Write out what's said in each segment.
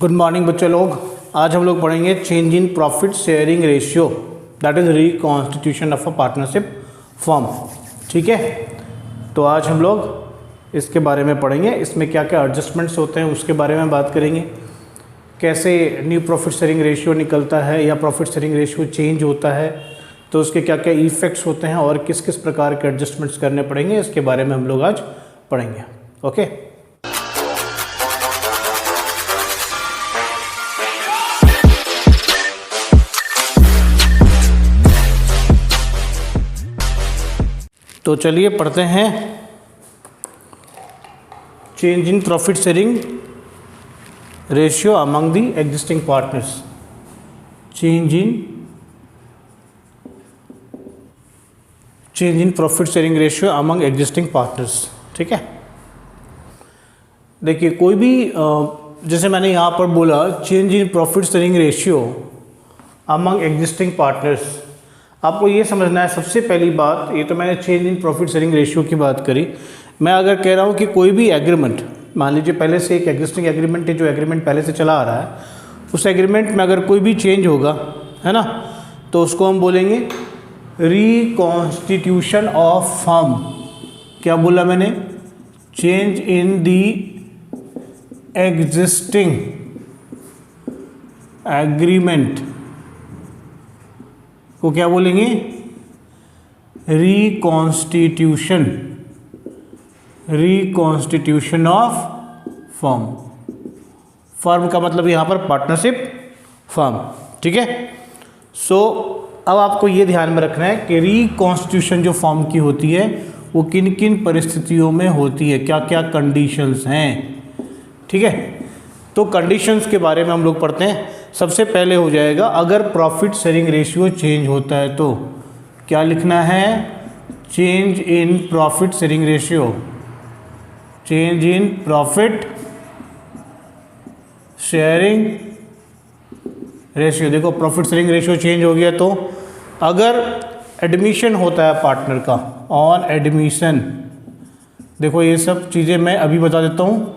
Good morning बच्चे लोग। आज हम लोग पढ़ेंगे change in profit sharing ratio, that is reconstitution of a partnership firm. ठीक है, तो आज हम लोग इसके बारे में पढ़ेंगे। इसमें क्या क्या एडजस्टमेंट्स होते हैं उसके बारे में बात करेंगे, कैसे न्यू प्रॉफिट शेयरिंग रेशियो निकलता है या प्रॉफिट शेयरिंग रेशियो चेंज होता है, तो उसके क्या क्या इफ़ेक्ट्स होते हैं और किस किस प्रकार के एडजस्टमेंट्स करने पड़ेंगे, इसके बारे में हम लोग आज पढ़ेंगे। ओके, तो चलिए पढ़ते हैं change in profit sharing ratio among the existing partners. Change in profit sharing ratio among existing partners. ठीक है, देखिए कोई भी जैसे मैंने यहाँ पर बोला change in profit sharing ratio among existing partners, आपको ये समझना है सबसे पहली बात। ये तो मैंने change in profit sharing ratio की बात करी। मैं अगर कह रहा हूँ कि कोई भी एग्रीमेंट, मान लीजिए पहले से एक एग्जिस्टिंग एग्रीमेंट है, जो एग्रीमेंट पहले से चला आ रहा है, उस एग्रीमेंट में अगर कोई भी चेंज होगा, है ना, तो उसको हम बोलेंगे रिकॉन्स्टिट्यूशन ऑफ फर्म। क्या बोला मैंने? Change in the existing agreement को क्या बोलेंगे? Reconstitution of firm. फर्म का मतलब यहाँ पर पार्टनरशिप फर्म। ठीक है, सो अब आपको ये ध्यान में रखना है कि रिकॉन्स्टिट्यूशन जो फर्म की होती है वो किन किन परिस्थितियों में होती है, क्या क्या कंडीशंस हैं। ठीक है, तो कंडीशंस के बारे में हम लोग पढ़ते हैं। सबसे पहले हो जाएगा, अगर प्रॉफिट शेयरिंग रेशियो चेंज होता है तो क्या लिखना है? Change in profit sharing ratio. Change in profit sharing ratio. देखो प्रॉफिट शेयरिंग रेशियो चेंज हो गया तो अगर एडमिशन होता है पार्टनर का, ऑन एडमिशन, देखो ये सब चीज़ें मैं अभी बता देता हूँ।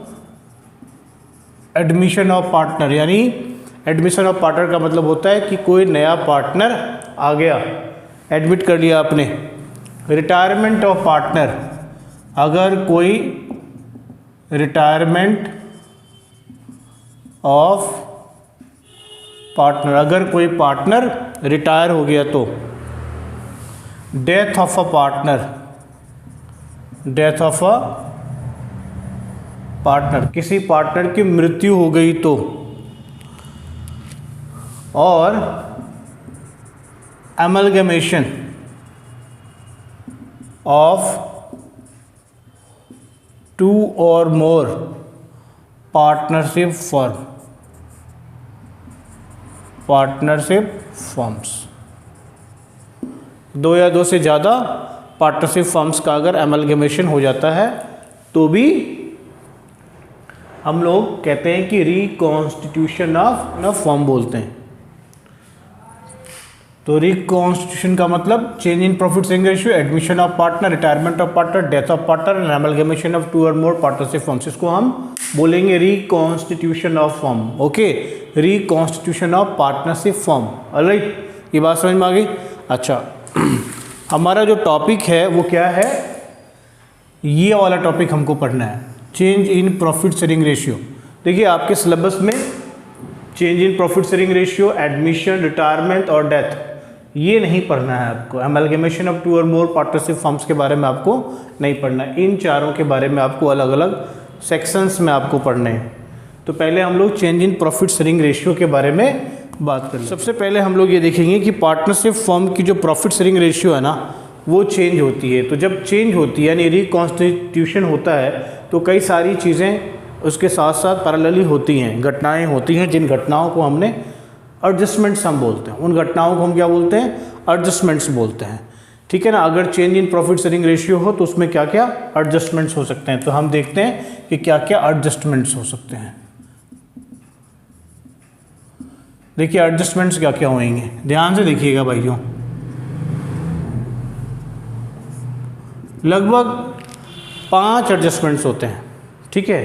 एडमिशन ऑफ पार्टनर, यानी एडमिशन ऑफ पार्टनर का मतलब होता है कि कोई नया पार्टनर आ गया, एडमिट कर लिया आपने। रिटायरमेंट ऑफ पार्टनर, अगर कोई रिटायरमेंट ऑफ पार्टनर, अगर कोई पार्टनर रिटायर हो गया तो death of a partner, death of a partner, किसी पार्टनर की मृत्यु हो गई तो, और अमलगमेशन ऑफ 2 और मोर पार्टनरशिप फर्म, पार्टनरशिप फर्म्स, 2 या 2 से ज़्यादा पार्टनरशिप फर्म्स का अगर अमलगमेशन हो जाता है तो भी हम लोग कहते हैं कि रिकॉन्स्टिट्यूशन ऑफ फर्म बोलते हैं। तो रिकॉन्स्टिट्यूशन का मतलब change in profit sharing ratio, admission of partner, retirement of partner, death of partner and amalgamation of 2 और मोर पार्टनरशिप फर्म्स, इसको हम बोलेंगे reconstitution of firm. Okay, reconstitution of partnership firm. Alright, ये बात समझ में आ गई? अच्छा, हमारा जो टॉपिक है वो क्या है? ये वाला टॉपिक हमको पढ़ना है, change in profit sharing ratio. देखिए आपके सिलेबस में change in profit sharing ratio, admission, retirement और डेथ, ये नहीं पढ़ना है आपको। अमलगमेशन ऑफ 2 और मोर पार्टनरशिप फर्म्स के बारे में आपको नहीं पढ़ना है। इन चारों के बारे में आपको अलग अलग सेक्शंस में आपको पढ़ने हैं। तो पहले हम लोग change in profit sharing ratio के बारे में बात करें। सबसे पहले हम लोग ये देखेंगे कि पार्टनरशिप फर्म की जो प्रॉफिट शेयरिंग रेशियो है ना, वो चेंज होती है। तो जब चेंज होती है यानी रिकॉन्स्टिट्यूशन होता है तो कई सारी चीज़ें उसके साथ साथ पैरेलली होती हैं, घटनाएं होती हैं, जिन घटनाओं को हमने एडजस्टमेंट्स हम बोलते हैं। उन घटनाओं को हम क्या बोलते हैं? एडजस्टमेंट्स बोलते हैं। ठीक है ना, अगर change in profit sharing ratio हो तो उसमें क्या क्या एडजस्टमेंट्स हो सकते हैं। तो हम देखते हैं कि क्या क्या एडजस्टमेंट्स हो सकते हैं। देखिए एडजस्टमेंट्स क्या क्या होंगे, ध्यान से देखिएगा भाइयों। लगभग 5 एडजस्टमेंट्स होते हैं। ठीक है,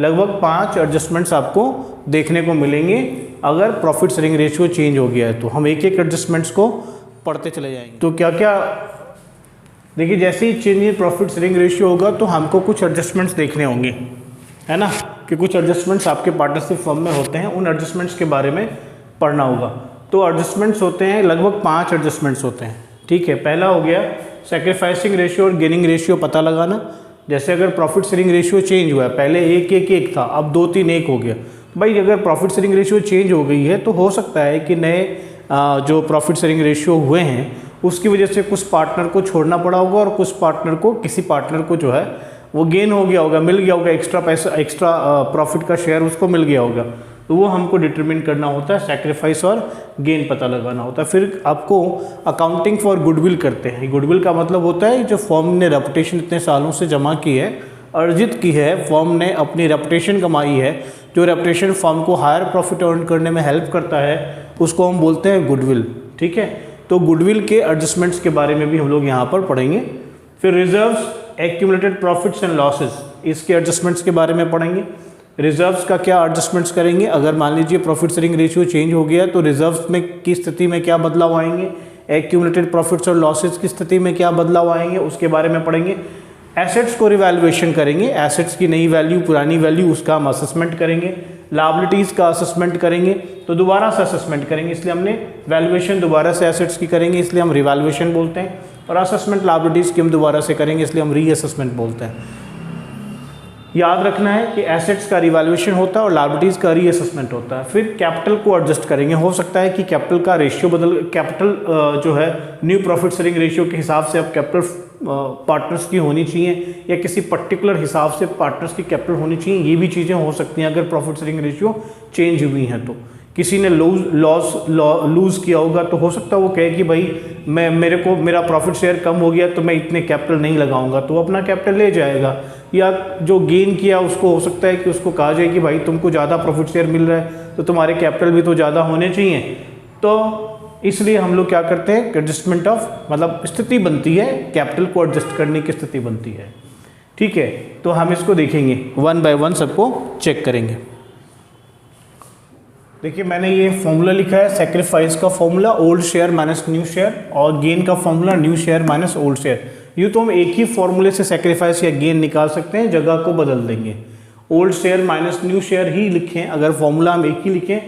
लगभग 5 एडजस्टमेंट्स आपको देखने को मिलेंगे अगर प्रॉफिट शेयरिंग रेशियो चेंज हो गया है तो। हम एक एक एडजस्टमेंट्स को पढ़ते चले जाएंगे। तो क्या क्या, देखिए जैसे ही change in profit sharing ratio होगा तो हमको कुछ एडजस्टमेंट्स देखने होंगे, है ना, कि कुछ एडजस्टमेंट्स आपके पार्टनरशिप फर्म में होते हैं, उन एडजस्टमेंट्स के बारे में पढ़ना होगा। तो एडजस्टमेंट्स होते हैं, लगभग 5 एडजस्टमेंट्स होते हैं, ठीक है। पहला हो गया सैक्रिफाइसिंग रेशियो और गेनिंग रेशियो पता लगाना। जैसे अगर प्रॉफिट शेयरिंग रेशियो चेंज हुआ है, पहले 1-1-1 था, अब 2-3-1 हो गया। भाई अगर प्रॉफिट शेयरिंग रेशियो चेंज हो गई है तो हो सकता है कि नए जो प्रॉफिट शेयरिंग रेशियो हुए हैं उसकी वजह से कुछ पार्टनर को छोड़ना पड़ा होगा और कुछ पार्टनर को, किसी पार्टनर को जो है वो गेन हो गया होगा, मिल गया होगा, एक्स्ट्रा पैसा, एक्स्ट्रा प्रॉफिट का शेयर उसको मिल गया होगा। तो वो हमको डिटरमिन करना होता है, सैक्रिफाइस और गेन पता लगाना होता है। फिर आपको अकाउंटिंग फॉर गुडविल करते हैं। गुडविल का मतलब होता है जो फर्म ने रेपुटेशन इतने सालों से जमा की है, अर्जित की है, फर्म ने अपनी रेपुटेशन कमाई है, जो रेपुटेशन फर्म को हायर प्रॉफिट अर्न करने में हेल्प करता है, उसको हम बोलते हैं गुडविल, ठीक है। तो गुडविल के एडजस्टमेंट्स के बारे में भी हम लोग यहाँ पर पढ़ेंगे। फिर reserves, accumulated profits and losses, इसके एडजस्टमेंट्स के बारे में पढ़ेंगे। रिजर्व्स का क्या एडजस्टमेंट्स करेंगे, अगर मान लीजिए प्रॉफिट शेयरिंग रेशियो चेंज हो गया तो रिजर्व्स में की स्थिति में क्या बदलाव आएंगे, एक्यूमुलेटेड प्रॉफिट्स और लॉसेस की स्थिति में क्या बदलाव आएंगे, उसके बारे में पढ़ेंगे। एसेट्स को रिवैल्यूएशन करेंगे, एसेट्स की नई वैल्यू, पुरानी वैल्यू, उसका हम असेसमेंट करेंगे। लायबिलिटीज़ का असेसमेंट करेंगे तो दोबारा से असेसमेंट करेंगे, इसलिए हमने वैल्यूएशन दोबारा से एसेट्स की करेंगे, इसलिए हम रिवैल्यूएशन बोलते हैं। और असेसमेंट लायबिलिटीज़ की हम दोबारा से करेंगे, इसलिए हम रीअसेसमेंट बोलते हैं। याद रखना है कि एसेट्स का रिवैल्यूएशन होता है और लायबिलिटीज़ का रीअसेसमेंट होता है। फिर कैपिटल को एडजस्ट करेंगे। हो सकता है कि कैपिटल का रेशियो कैपिटल जो है न्यू प्रॉफिट शेयरिंग रेशियो के हिसाब से अब कैपिटल पार्टनर्स की होनी चाहिए या किसी पर्टिकुलर हिसाब से पार्टनर्स की कैपिटल होनी चाहिए, ये भी चीज़ें हो सकती हैं अगर प्रॉफिट शेयरिंग रेशियो चेंज हुई हैं तो। किसी ने लूज़ किया होगा तो हो सकता है वो कहे कि भाई मेरा प्रॉफिट शेयर कम हो गया तो मैं इतने कैपिटल नहीं लगाऊंगा, तो वो अपना कैपिटल ले जाएगा। या जो गेन किया उसको हो सकता है कि उसको कहा जाए कि भाई तुमको ज़्यादा प्रॉफिट शेयर मिल रहा है तो तुम्हारे कैपिटल भी तो ज़्यादा होने चाहिए। तो इसलिए हम लोग क्या करते हैं, एडजस्टमेंट ऑफ, मतलब स्थिति बनती है, कैपिटल को एडजस्ट करने की स्थिति बनती है, ठीक है। तो हम इसको देखेंगे 1 बाय 1 सबको चेक करेंगे। देखिए मैंने ये फॉर्मूला लिखा है, सेक्रीफाइस का formula old share minus new share, और गेन का formula new share minus old share. यूँ तो हम एक ही फॉर्मूले से सेक्रीफाइस या गेन निकाल सकते हैं, जगह को बदल देंगे, old share minus new share ही लिखें। अगर फॉर्मूला हम एक ही लिखें,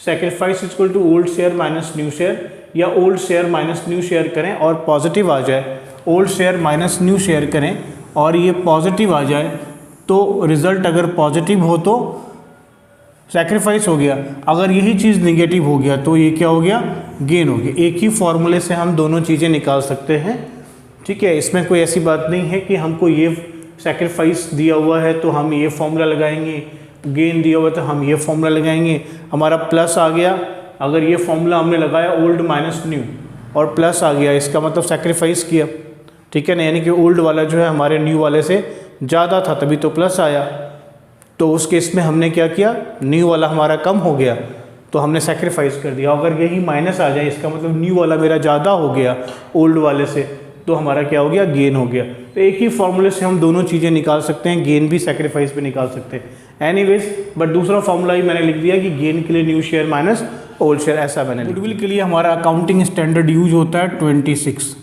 sacrifice equal to old share minus new share, या old share minus new share करें और पॉजिटिव आ जाए, old share minus new share करें और ये पॉजिटिव आ जाए, तो रिजल्ट अगर पॉजिटिव हो तो सैक्रिफाइस हो गया, अगर यही चीज़ निगेटिव हो गया तो ये क्या हो गया, गेन हो गया। एक ही फॉर्मूले से हम दोनों चीज़ें निकाल सकते हैं, ठीक है। इसमें कोई ऐसी बात नहीं है कि हमको ये सैक्रिफाइस दिया हुआ है तो हम ये फॉर्मूला लगाएंगे, गेन दिया हुआ है तो हम ये फॉर्मूला लगाएंगे। हमारा प्लस आ गया, अगर ये फॉर्मूला हमने लगाया ओल्ड माइनस न्यू और प्लस आ गया, इसका मतलब सैक्रिफाइस किया, ठीक है ना, यानी कि ओल्ड वाला जो है हमारे न्यू वाले से ज़्यादा था तभी तो प्लस आया। तो उस केस में हमने क्या किया, न्यू वाला हमारा कम हो गया तो हमने सैक्रिफाइस कर दिया। अगर यही माइनस आ जाए, इसका मतलब न्यू वाला मेरा ज़्यादा हो गया ओल्ड वाले से, तो हमारा क्या हो गया, गेन हो गया। तो एक ही फॉर्मूले से हम दोनों चीज़ें निकाल सकते हैं, गेन भी सैक्रिफाइस भी निकाल सकते हैं। एनीवेज बट दूसरा फॉर्मूला ही मैंने लिख दिया कि गेन के लिए new share minus old share, ऐसा मैंने। गुडविल के लिए हमारा अकाउंटिंग स्टैंडर्ड यूज होता है 26।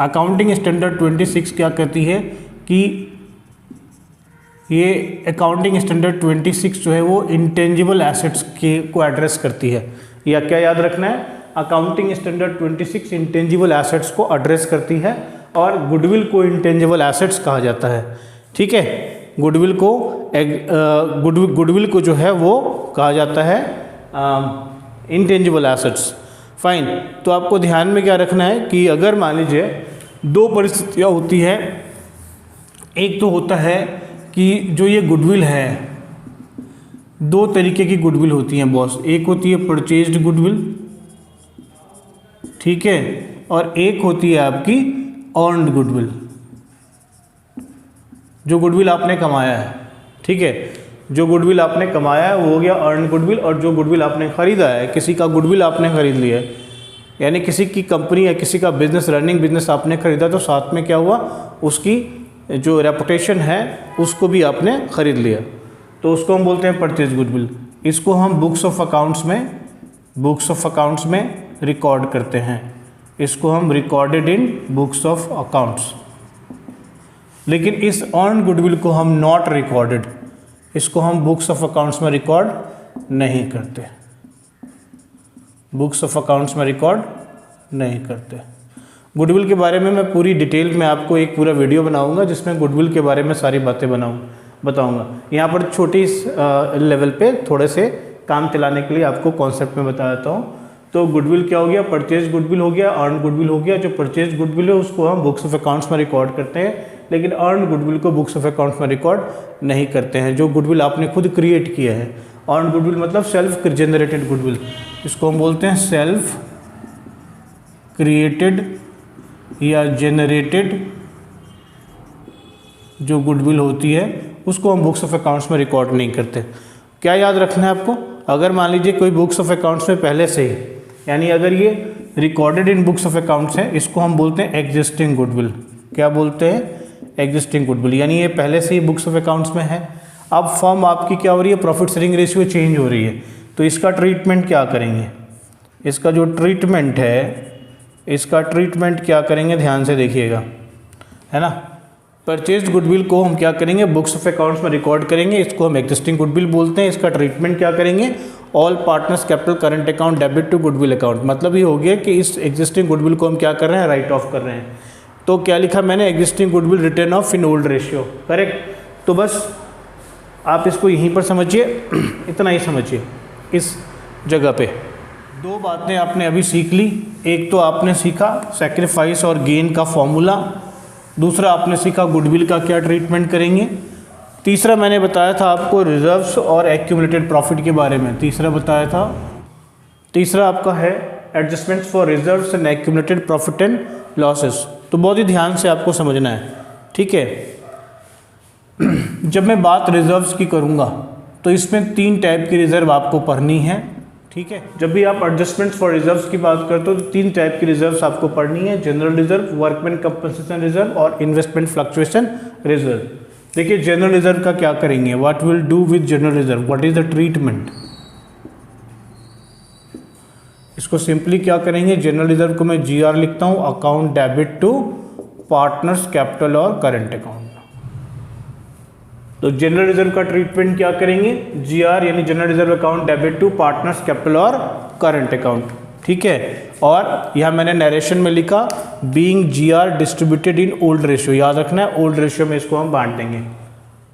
अकाउंटिंग स्टैंडर्ड 26 क्या कहती है कि ये अकाउंटिंग स्टैंडर्ड 26 जो है वो इंटेंजिबल एसेट्स के को एड्रेस करती है। या क्या याद रखना है, अकाउंटिंग स्टैंडर्ड 26 इंटेंजिबल एसेट्स को एड्रेस करती है और गुडविल को इंटेंजिबल एसेट्स कहा जाता है, ठीक है। गुडविल को जो है वो कहा जाता है इंटेंजिबल एसेट्स। फाइन, तो आपको ध्यान में क्या रखना है कि अगर मान लीजिए दो परिस्थितियाँ होती हैं, एक तो होता है कि जो ये गुडविल है, दो तरीके की गुडविल होती हैं बॉस, एक होती है परचेज्ड गुडविल, ठीक है, और एक होती है आपकी अर्न्ड गुडविल, जो गुडविल आपने कमाया है, ठीक है। जो गुडविल आपने कमाया है वो हो गया अर्न्ड गुडविल, और जो गुडविल आपने ख़रीदा है, किसी का गुडविल आपने ख़रीद लिया है, यानी किसी की कंपनी या किसी का बिजनेस, रनिंग बिजनेस आपने ख़रीदा, तो साथ में क्या हुआ, उसकी जो रेपुटेशन है उसको भी आपने ख़रीद लिया। तो उसको हम बोलते हैं परचेज गुडविल। इसको हम बुक्स ऑफ अकाउंट्स में रिकॉर्ड करते हैं, इसको हम recorded in books of accounts. लेकिन इस अर्न गुडविल को हम नॉट रिकॉर्डेड, इसको हम बुक्स ऑफ अकाउंट्स में रिकॉर्ड नहीं करते, बुक्स ऑफ अकाउंट्स में रिकॉर्ड नहीं करते। गुडविल के बारे में मैं पूरी डिटेल में आपको एक पूरा वीडियो बनाऊंगा जिसमें गुडविल के बारे में सारी बातें बताऊंगा। यहाँ पर छोटी लेवल पे थोड़े से काम चलाने के लिए आपको कॉन्सेप्ट में बता देता हूँ। तो गुडविल क्या हो गया, परचेज गुडविल हो गया, अर्न गुडविल हो गया। जो परचेज गुडविल है उसको हम बुक्स ऑफ अकाउंट्स में रिकॉर्ड करते हैं, लेकिन अर्न गुडविल को बुक्स ऑफ अकाउंट्स में रिकॉर्ड नहीं करते हैं। जो गुडविल आपने खुद क्रिएट किया है, अर्न गुडविल मतलब सेल्फ जनरेटेड गुडविल, इसको हम बोलते हैं सेल्फ क्रिएटेड या जनरेटेड जो गुडविल होती है उसको हम बुक्स ऑफ अकाउंट्स में रिकॉर्ड नहीं करते। क्या याद रखना है आपको, अगर मान लीजिए कोई बुक्स ऑफ अकाउंट्स में पहले से ही, यानी अगर ये recorded in books of accounts है, इसको हम बोलते हैं एग्जिस्टिंग गुडविल। क्या बोलते हैं, एग्जिस्टिंग गुडविल, यानी ये पहले से ही बुक्स ऑफ अकाउंट्स में है। अब फर्म आपकी क्या हो रही है, प्रॉफिट शेयरिंग रेशियो चेंज हो रही है, तो इसका ट्रीटमेंट क्या करेंगे, इसका जो ट्रीटमेंट है, इसका ट्रीटमेंट क्या करेंगे, ध्यान से देखिएगा, है ना। परचेज गुडविल को हम क्या करेंगे, बुक्स ऑफ अकाउंट्स में रिकॉर्ड करेंगे, इसको हम एग्जिस्टिंग गुडविल बोलते हैं। इसका ट्रीटमेंट क्या करेंगे, all partners capital current account debit to goodwill account. मतलब ये हो गया कि इस एग्जिस्टिंग गुडविल को हम क्या कर रहे हैं, राइट ऑफ कर रहे हैं। तो क्या लिखा मैंने, existing goodwill return of in old ratio, correct. तो बस आप इसको यहीं पर समझिए, इतना ही समझिए इस जगह पे। दो बातें आपने अभी सीख ली, एक तो आपने सीखा सैक्रिफाइस और गेन का फॉर्मूला, दूसरा आपने सीखा गुडविल का क्या ट्रीटमेंट करेंगे, तीसरा मैंने बताया था आपको रिजर्व्स और एक्यूमुलेटेड प्रॉफिट के बारे में, तीसरा बताया था। तीसरा आपका है adjustments for reserves and accumulated profit and losses. तो बहुत ही ध्यान से आपको समझना है, ठीक है। जब मैं बात रिजर्व्स की करूँगा तो इसमें 3 टाइप की रिजर्व आपको पढ़नी है, ठीक है। जब भी आप एडजस्टमेंट्स फॉर रिजर्व्स की बात करते हो तो 3 टाइप की रिजर्व्स आपको पढ़नी है, general reserve, workman compensation reserve और इन्वेस्टमेंट फ्लक्चुएशन रिजर्व। देखिए जनरल रिजर्व का क्या करेंगे, what will do with general reserve, what is the treatment. इसको सिंपली क्या करेंगे, जनरल रिजर्व को मैं GR लिखता हूँ, account debit to partners capital और करंट अकाउंट। तो जनरल रिजर्व का ट्रीटमेंट क्या करेंगे, GR यानी general reserve account debit to partners capital और करंट अकाउंट, ठीक है। और यह मैंने नरेशन में लिखा being GR distributed in old ratio, याद रखना है ओल्ड रेशियो में इसको हम बांट देंगे।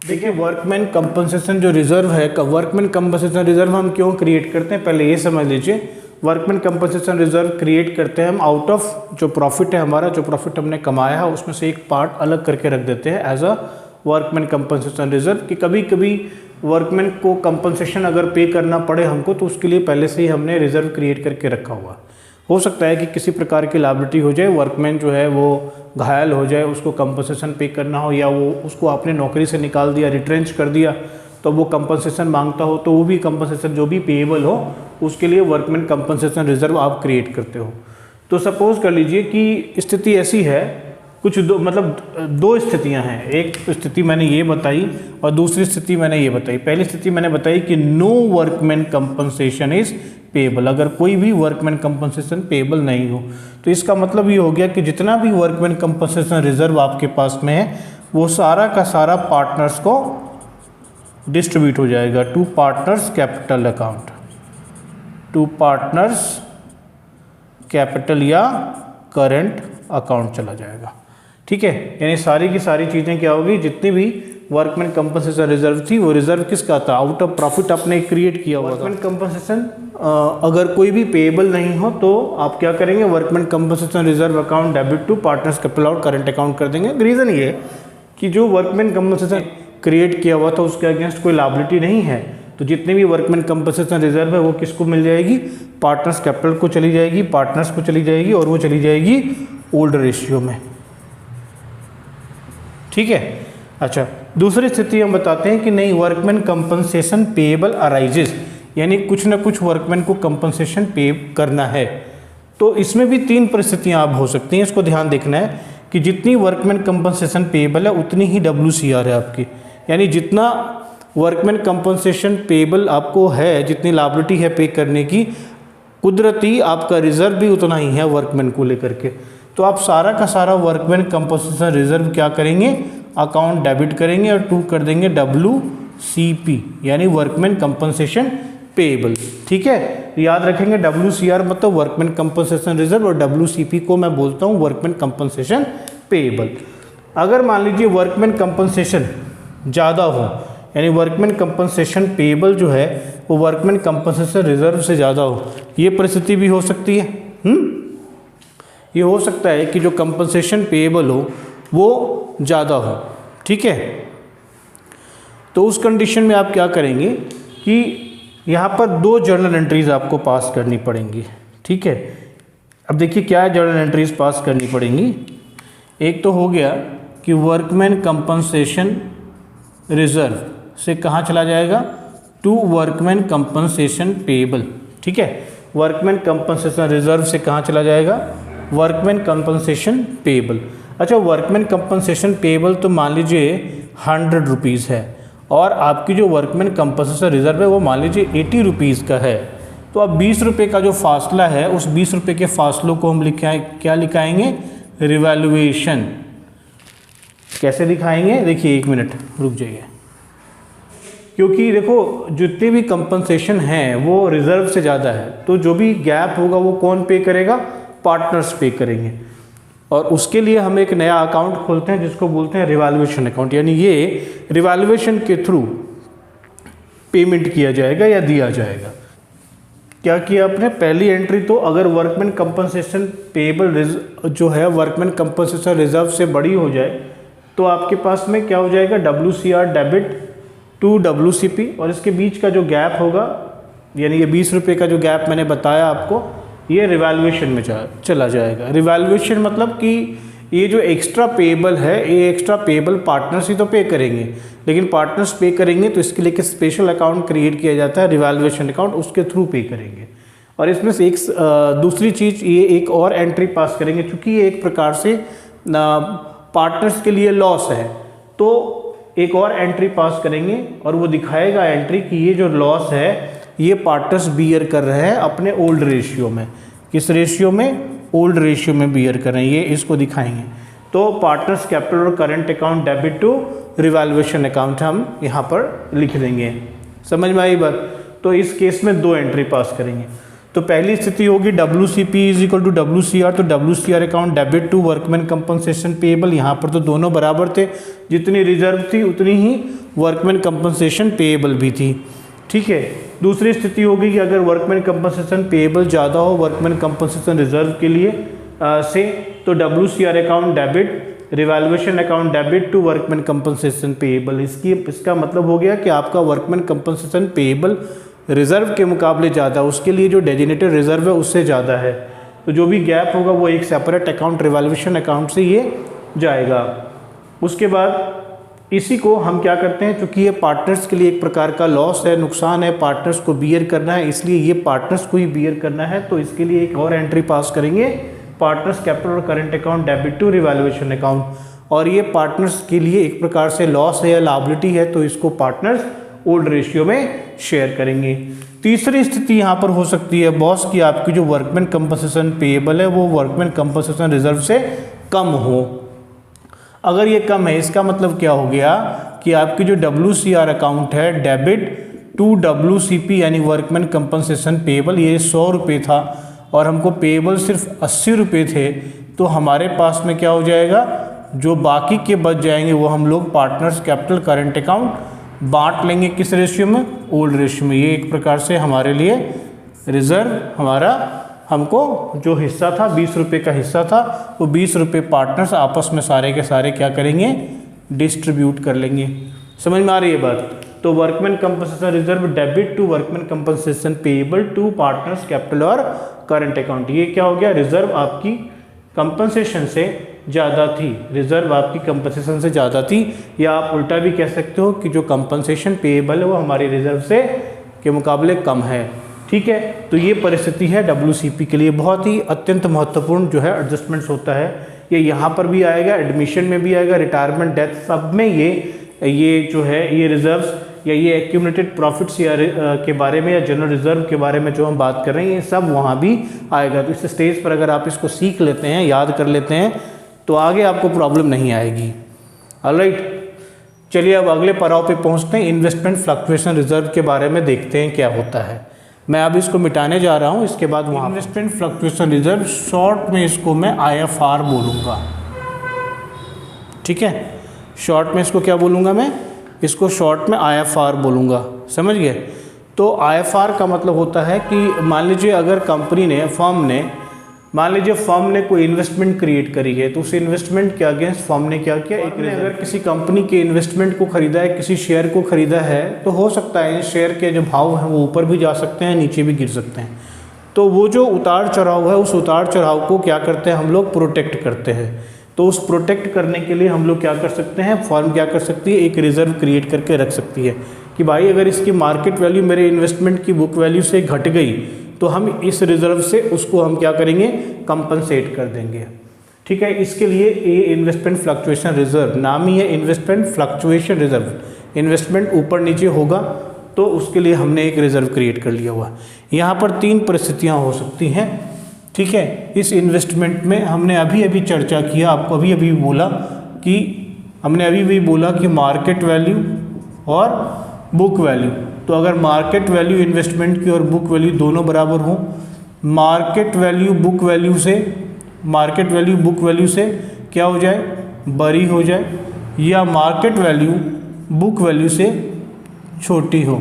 देखिए वर्कमैन कंपनसेशन जो रिजर्व है, वर्कमैन कंपनसेशन रिजर्व हम क्यों क्रिएट करते हैं, पहले ये समझ लीजिए। वर्कमैन कंपनसेशन रिजर्व क्रिएट करते हैं हम आउट ऑफ जो प्रॉफिट है हमारा, जो प्रॉफिट हमने कमाया है उसमें से एक पार्ट अलग करके रख देते हैं as a workman compensation reserve. कि कभी कभी वर्कमैन को कंपनसेशन अगर पे करना पड़े हमको तो उसके लिए पहले से ही हमने रिजर्व क्रिएट करके रखा हुआ। हो सकता है कि किसी प्रकार की लायबिलिटी हो जाए, वर्कमैन जो है वो घायल हो जाए, उसको कंपनसेशन पे करना हो, या वो उसको आपने नौकरी से निकाल दिया, रिट्रेंच कर दिया, तो वो कंपनसेशन मांगता हो, तो वो भी कंपनसेशन जो भी पेएबल हो उसके लिए वर्कमैन कंपनसेशन रिजर्व आप क्रिएट करते हो। तो सपोज कर लीजिए कि स्थिति ऐसी है, कुछ दो स्थितियां हैं, एक स्थिति मैंने ये बताई और दूसरी स्थिति मैंने ये बताई। पहली स्थिति मैंने बताई कि no workman compensation is payable, अगर कोई भी वर्कमैन कंपनसेशन पेएबल नहीं हो तो इसका मतलब ये हो गया कि जितना भी वर्कमैन कंपनसेशन रिजर्व आपके पास में है वो सारा का सारा पार्टनर्स को डिस्ट्रीब्यूट हो जाएगा to partners capital account, to partners capital या करंट अकाउंट चला जाएगा, ठीक है। यानी सारी की सारी चीज़ें क्या होगी, जितनी भी वर्कमैन कंपनसेशन रिजर्व थी वो रिजर्व किसका था, आउट ऑफ प्रॉफिट आपने क्रिएट किया हुआ। वर्कमैन कंपनसेशन अगर कोई भी पेएबल नहीं हो तो आप क्या करेंगे, workman compensation reserve account debit to partners capital और करंट अकाउंट कर देंगे। रीज़न ये है कि जो वर्कमैन कंपनसेशन क्रिएट किया हुआ था उसके अगेंस्ट कोई लायबिलिटी नहीं है, तो जितनी भी वर्कमैन कंपनसेशन रिजर्व है वो किसको मिल जाएगी, पार्टनर्स कैपिटल को चली जाएगी, पार्टनर्स को चली जाएगी, और वो चली जाएगी ओल्ड रेशियो में, ठीक है। अच्छा, दूसरी स्थिति हम बताते हैं कि नहीं, वर्कमैन कंपनसेशन पेएबल अराइजेस, यानी कुछ ना कुछ वर्कमैन को कंपनसेशन पे करना है। तो इसमें भी 3 परिस्थितियां आप हो सकती हैं, इसको ध्यान देखना है कि जितनी वर्कमैन कंपनसेशन पेएबल है उतनी ही WCR है आपकी, यानी जितना वर्कमैन कंपनसेशन पेबल आपको है, जितनी लायबिलिटी है पे करने की, कुदरती आपका रिजर्व भी उतना ही है वर्कमैन को लेकर के। तो आप सारा का सारा वर्कमैन कंपनसेशन रिजर्व क्या करेंगे, अकाउंट डेबिट करेंगे और टू कर देंगे WCP यानी वर्कमैन कंपनसेशन पेबल। ठीक है, याद रखेंगे WCR मतलब वर्कमैन कंपनसेशन रिजर्व और WCP को मैं बोलता हूँ वर्कमैन कंपनसेशन पेबल। अगर मान लीजिए वर्कमैन कंपनसेशन ज़्यादा हो यानी वर्कमैन कंपनसेशन पेबल जो है वो वर्कमैन कंपनसेशन रिजर्व से ज़्यादा हो, ये परिस्थिति भी हो सकती है। ये हो सकता है कि जो कंपनसेशन पेबल हो वो ज़्यादा हो। ठीक है, तो उस कंडीशन में आप क्या करेंगे कि यहाँ पर 2 जर्नल एंट्रीज आपको पास करनी पड़ेंगी। ठीक है, अब देखिए क्या जर्नल एंट्रीज पास करनी पड़ेंगी। एक तो हो गया कि वर्कमैन कंपनसेशन रिजर्व से कहाँ चला जाएगा, टू वर्कमैन कंपनसेशन पेबल। ठीक है, वर्कमैन कंपनसेशन रिजर्व से कहाँ चला जाएगा, वर्कमैन कंपनसेशन पेबल। अच्छा, वर्कमैन कंपनसेशन पेबल तो मान लीजिए 100 रुपीज़ है और आपकी जो वर्कमैन कंपनसेशन रिजर्व है वो मान लीजिए 80 रुपीज़ का है। तो अब 20 रुपये का जो फासला है उस 20 रुपये के फासलों को हम क्या लिखाएंगे, रिवैल्यूएशन। कैसे दिखाएंगे, देखिए 1 मिनट रुक जाइए, क्योंकि देखो जितने भी कंपनसेशन हैं वो रिजर्व से ज़्यादा है, तो जो भी गैप होगा वो कौन पे करेगा, पार्टनर्स पे करेंगे। और उसके लिए हम एक नया अकाउंट खोलते हैं जिसको बोलते हैं रिवैल्यूएशन अकाउंट, यानी ये रिवैल्यूएशन के थ्रू पेमेंट किया जाएगा या दिया जाएगा। क्या किया आपने, पहली एंट्री तो अगर वर्कमैन कंपनसेशन पेबल जो है वर्कमैन कंपनसेशन रिजर्व से बड़ी हो जाए तो आपके पास में क्या हो जाएगा, WCR डेबिट टू WCP, और इसके बीच का जो गैप होगा यानी ये 20 रुपये का जो गैप मैंने बताया आपको, ये रिवैल्यूएशन में चला जाएगा। रिवैल्यूएशन मतलब कि ये जो एक्स्ट्रा पेबल है ये एक्स्ट्रा पेबल पार्टनर्स ही तो पे करेंगे, लेकिन पार्टनर्स पे करेंगे तो इसके लिए एक स्पेशल अकाउंट क्रिएट किया जाता है रिवैल्यूएशन अकाउंट, उसके थ्रू पे करेंगे। और इसमें से एक दूसरी चीज़, ये एक और एंट्री पास करेंगे, क्योंकि ये एक प्रकार से पार्टनर्स के लिए लॉस है तो एक और एंट्री पास करेंगे और वो दिखाएगा एंट्री कि ये जो लॉस है ये पार्टनर्स बियर कर रहे हैं अपने ओल्ड रेशियो में। किस रेशियो में, ओल्ड रेशियो में बियर कर रहे हैं, ये इसको दिखाएंगे। तो पार्टनर्स कैपिटल और current account debit to revaluation account हम यहाँ पर लिख देंगे। समझ में आई बात। तो इस केस में 2 एंट्री पास करेंगे। तो पहली स्थिति होगी WCP is equal to WCR, तो WCR account debit to workman compensation payable. यहाँ पर तो दोनों बराबर थे, जितनी रिजर्व थी उतनी ही वर्कमैन कंपनसेशन पेबल भी थी। ठीक है, दूसरी स्थिति होगी कि अगर वर्कमैन कंपनसेशन पेबल ज़्यादा हो वर्कमैन कंपनसेशन रिजर्व के लिए से, तो WCR account debit revaluation account debit to workman compensation payable. इसका मतलब हो गया कि आपका वर्कमैन कंपनसेशन पेबल रिजर्व के मुकाबले ज़्यादा, उसके लिए जो डेजिनेटेड रिजर्व है उससे ज़्यादा है, तो जो भी गैप होगा वो एक सेपरेट अकाउंट रिवैल्यूएशन अकाउंट से ये जाएगा। उसके बाद इसी को हम क्या करते हैं, क्योंकि ये पार्टनर्स के लिए एक प्रकार का लॉस है, नुकसान है, पार्टनर्स को बियर करना है, इसलिए ये पार्टनर्स को ही बियर करना है, तो इसके लिए एक और एंट्री पास करेंगे, पार्टनर्स कैपिटल और current account debit to revaluation account. और ये पार्टनर्स के लिए एक प्रकार से लॉस है या लायबिलिटी है, तो इसको पार्टनर्स ओल्ड रेशियो में शेयर करेंगे। तीसरी स्थिति यहाँ पर हो सकती है बॉस की आपकी जो वर्कमैन कंपनसेशन पेएबल है वो वर्कमैन कंपनसेशन रिजर्व से कम हो। अगर ये कम है इसका मतलब क्या हो गया कि आपकी जो WCR अकाउंट है डेबिट टू WCP यानी वर्कमैन कंपनसेशन पेएबल, ये 100 रुपये था और हमको पेएबल सिर्फ 80 रुपये थे, तो हमारे पास में क्या हो जाएगा, जो बाकी के बच जाएंगे वो हम लोग पार्टनर्स कैपिटल करंट अकाउंट बांट लेंगे किस रेशियो में, ओल्ड रेशियो में। ये एक प्रकार से हमारे लिए रिजर्व हमारा, हमको जो हिस्सा था 20 रुपये का हिस्सा था वो 20 रुपये पार्टनर्स आपस में सारे के सारे क्या करेंगे, डिस्ट्रीब्यूट कर लेंगे। समझ में आ रही है बात। तो workman compensation reserve debit to workman compensation payable to partners capital और करंट अकाउंट। ये क्या हो गया, रिजर्व आपकी कंपनसेशन से ज़्यादा थी, रिजर्व आपकी कंपनसेशन से ज़्यादा थी, या आप उल्टा भी कह सकते हो कि जो कंपनसेशन पेएबल है वो हमारी रिजर्व से के मुकाबले कम है। ठीक है, तो ये परिस्थिति है WCP के लिए, बहुत ही अत्यंत महत्वपूर्ण जो है एडजस्टमेंट्स होता है। ये यहाँ पर भी आएगा, एडमिशन में भी आएगा, रिटायरमेंट डेथ सब में ये जो है ये रिजर्व्स या ये एक्यूमुलेटेड प्रॉफिट्स या के बारे में या जनरल रिजर्व के बारे में जो हम बात कर रहे हैं ये सब वहाँ भी आएगा। तो इस स्टेज पर अगर आप इसको सीख लेते हैं, याद कर लेते हैं, तो आगे आपको प्रॉब्लम नहीं आएगी। ऑलराइट, चलिए अब अगले पड़ाव पे पहुँचते हैं, इन्वेस्टमेंट फ्लक्चुएशन रिजर्व के बारे में देखते हैं क्या होता है। मैं अब इसको मिटाने जा रहा हूँ, इसके बाद वहाँ इन्वेस्टमेंट फ्लक्चुएशन रिजर्व, शॉर्ट में इसको मैं IFR बोलूँगा, ठीक है। शॉर्ट में इसको क्या बोलूँगा मैं, इसको शॉर्ट में IFR बोलूँगा, समझ गए। तो IFR का मतलब होता है कि मान लीजिए अगर कंपनी ने, फर्म ने कोई इन्वेस्टमेंट क्रिएट करी है, तो उस इन्वेस्टमेंट के अगेंस्ट फर्म ने क्या किया, एक अगर किसी कंपनी के इन्वेस्टमेंट को खरीदा है, किसी शेयर को खरीदा है, तो हो सकता है शेयर के जो भाव हैं वो ऊपर भी जा सकते हैं, नीचे भी गिर सकते हैं। तो वो जो उतार चढ़ाव है, उस उतार चढ़ाव को क्या करते हैं हम लोग, प्रोटेक्ट करते हैं। तो उस प्रोटेक्ट करने के लिए हम लोग क्या कर सकते हैं, फर्म क्या कर सकती है, एक रिजर्व क्रिएट करके रख सकती है कि भाई अगर इसकी मार्केट वैल्यू मेरे इन्वेस्टमेंट की बुक वैल्यू से घट गई तो हम इस रिजर्व से उसको हम क्या करेंगे, कंपनसेट कर देंगे, ठीक है। इसके लिए ये इन्वेस्टमेंट फ्लक्चुएशन रिजर्व, नाम ही है इन्वेस्टमेंट फ्लक्चुएशन रिजर्व। इन्वेस्टमेंट ऊपर नीचे होगा तो उसके लिए हमने एक रिजर्व क्रिएट कर लिया हुआ। यहाँ पर 3 परिस्थितियाँ हो सकती हैं, ठीक है। इस इन्वेस्टमेंट में हमने अभी चर्चा किया, आपको अभी बोला कि हमने अभी बोला कि मार्केट वैल्यू और बुक वैल्यू। तो अगर मार्केट वैल्यू इन्वेस्टमेंट की और बुक वैल्यू दोनों बराबर हो, मार्केट वैल्यू बुक वैल्यू से क्या हो जाए, बड़ी हो जाए, या मार्केट वैल्यू बुक वैल्यू से छोटी हो।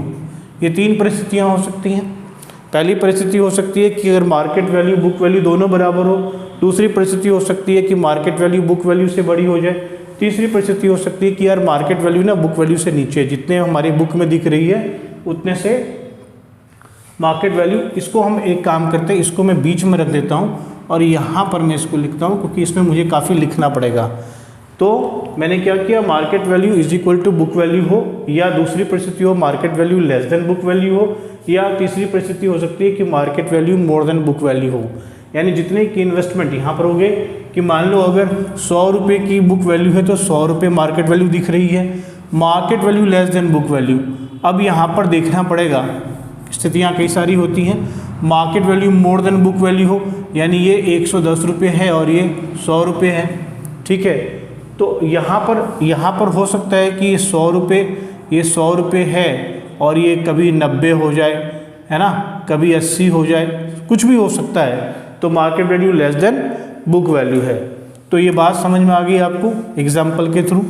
ये 3 परिस्थितियाँ हो सकती हैं। पहली परिस्थिति हो सकती है कि अगर मार्केट वैल्यू बुक वैल्यू दोनों बराबर हो। दूसरी परिस्थिति हो सकती है कि मार्केट वैल्यू बुक वैल्यू से बड़ी हो जाए। तीसरी परिस्थिति हो सकती है कि यार मार्केट वैल्यू ना बुक वैल्यू से नीचे, जितने हमारी बुक में दिख रही है उतने से मार्केट वैल्यू। इसको हम एक काम करते हैं, इसको मैं बीच में रख देता हूँ और यहाँ पर मैं इसको लिखता हूँ क्योंकि इसमें मुझे काफ़ी लिखना पड़ेगा। तो मैंने क्या किया, market value is equal to book value हो, या दूसरी परिस्थिति हो market value less than book value हो, या तीसरी परिस्थिति हो सकती है कि market value more than book value हो। यानी जितने की इन्वेस्टमेंट यहाँ पर हो गए कि मान लो अगर 100 रुपये की बुक वैल्यू है तो 100 रुपये मार्केट वैल्यू दिख रही है, market value less than book value. अब यहाँ पर देखना पड़ेगा, स्थितियाँ कई सारी होती हैं। Market value more than book value हो, यानी ये 110 रुपये है और ये 100 रुपये है, ठीक है। तो यहाँ पर हो सकता है कि ये 100 रुपये है और ये कभी 90 हो जाए, है ना, कभी 80 हो जाए, कुछ भी हो सकता है। तो market value less than book value है। तो ये बात समझ में आ गई आपको एग्जाम्पल के थ्रू।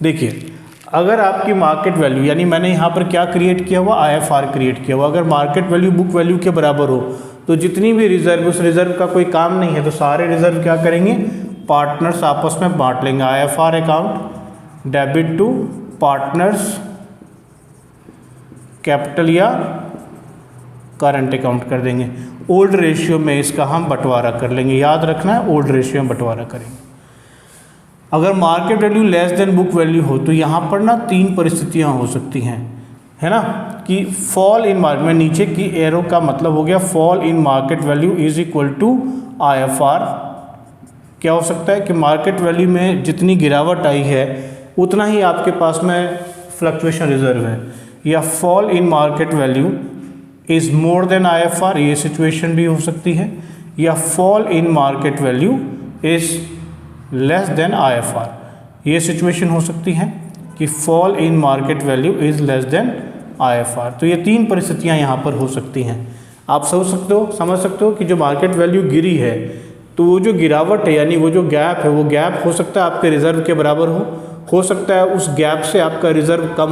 देखिए, अगर आपकी मार्केट वैल्यू, यानी मैंने यहाँ पर क्या क्रिएट किया हुआ, IFR क्रिएट किया हुआ, अगर मार्केट वैल्यू बुक वैल्यू के बराबर हो तो जितनी भी रिजर्व, उस रिजर्व का कोई काम नहीं है तो सारे रिजर्व क्या करेंगे, पार्टनर्स आपस में बांट लेंगे। IFR account debit to partners capital या करंट अकाउंट कर देंगे। ओल्ड रेशियो में इसका हम बंटवारा कर लेंगे, याद रखना है, ओल्ड रेशियो में बंटवारा करेंगे। अगर market value less than book value हो तो यहाँ पर ना 3 परिस्थितियाँ हो सकती हैं, है ना, कि फॉल इन मार्केट में, नीचे की एरो का मतलब हो गया fall in market value is equal to IFR। क्या हो सकता है कि मार्केट वैल्यू में जितनी गिरावट आई है उतना ही आपके पास में फ्लक्चुएशन रिजर्व है, या fall in market value is more than IFR, ये सिचुएशन भी हो सकती है, या fall in market value is less than IFR, ये सिचुएशन हो सकती है कि fall in market value is less than IFR। तो ये 3 परिस्थितियाँ यहाँ पर हो सकती हैं। आप समझ सकते हो कि जो मार्केट वैल्यू गिरी है तो वो जो गिरावट है, यानी वो जो गैप है, वो गैप हो सकता है आपके रिजर्व के बराबर हो सकता है उस गैप से आपका रिजर्व कम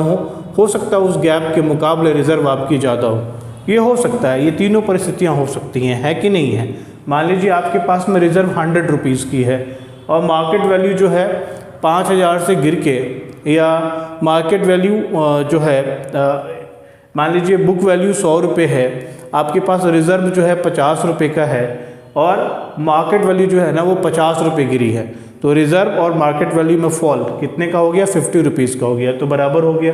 हो सकता है उस गैप के मुकाबले रिजर्व आपकी ज़्यादा हो, ये हो सकता है। ये तीनों परिस्थितियाँ हो सकती हैं, है कि नहीं है। मान लीजिए आपके पास में रिजर्व 100 रुपीज़ की है और मार्केट वैल्यू जो है 5000 से गिर के, या मार्केट वैल्यू जो है मान लीजिए बुक वैल्यू 100 रुपये है, आपके पास रिजर्व जो है 50 रुपये का है और मार्केट वैल्यू जो है ना वो 50 रुपये गिरी है, तो रिजर्व और मार्केट वैल्यू में फॉल कितने का हो गया, 50 रुपीज़ का हो गया, तो बराबर हो गया।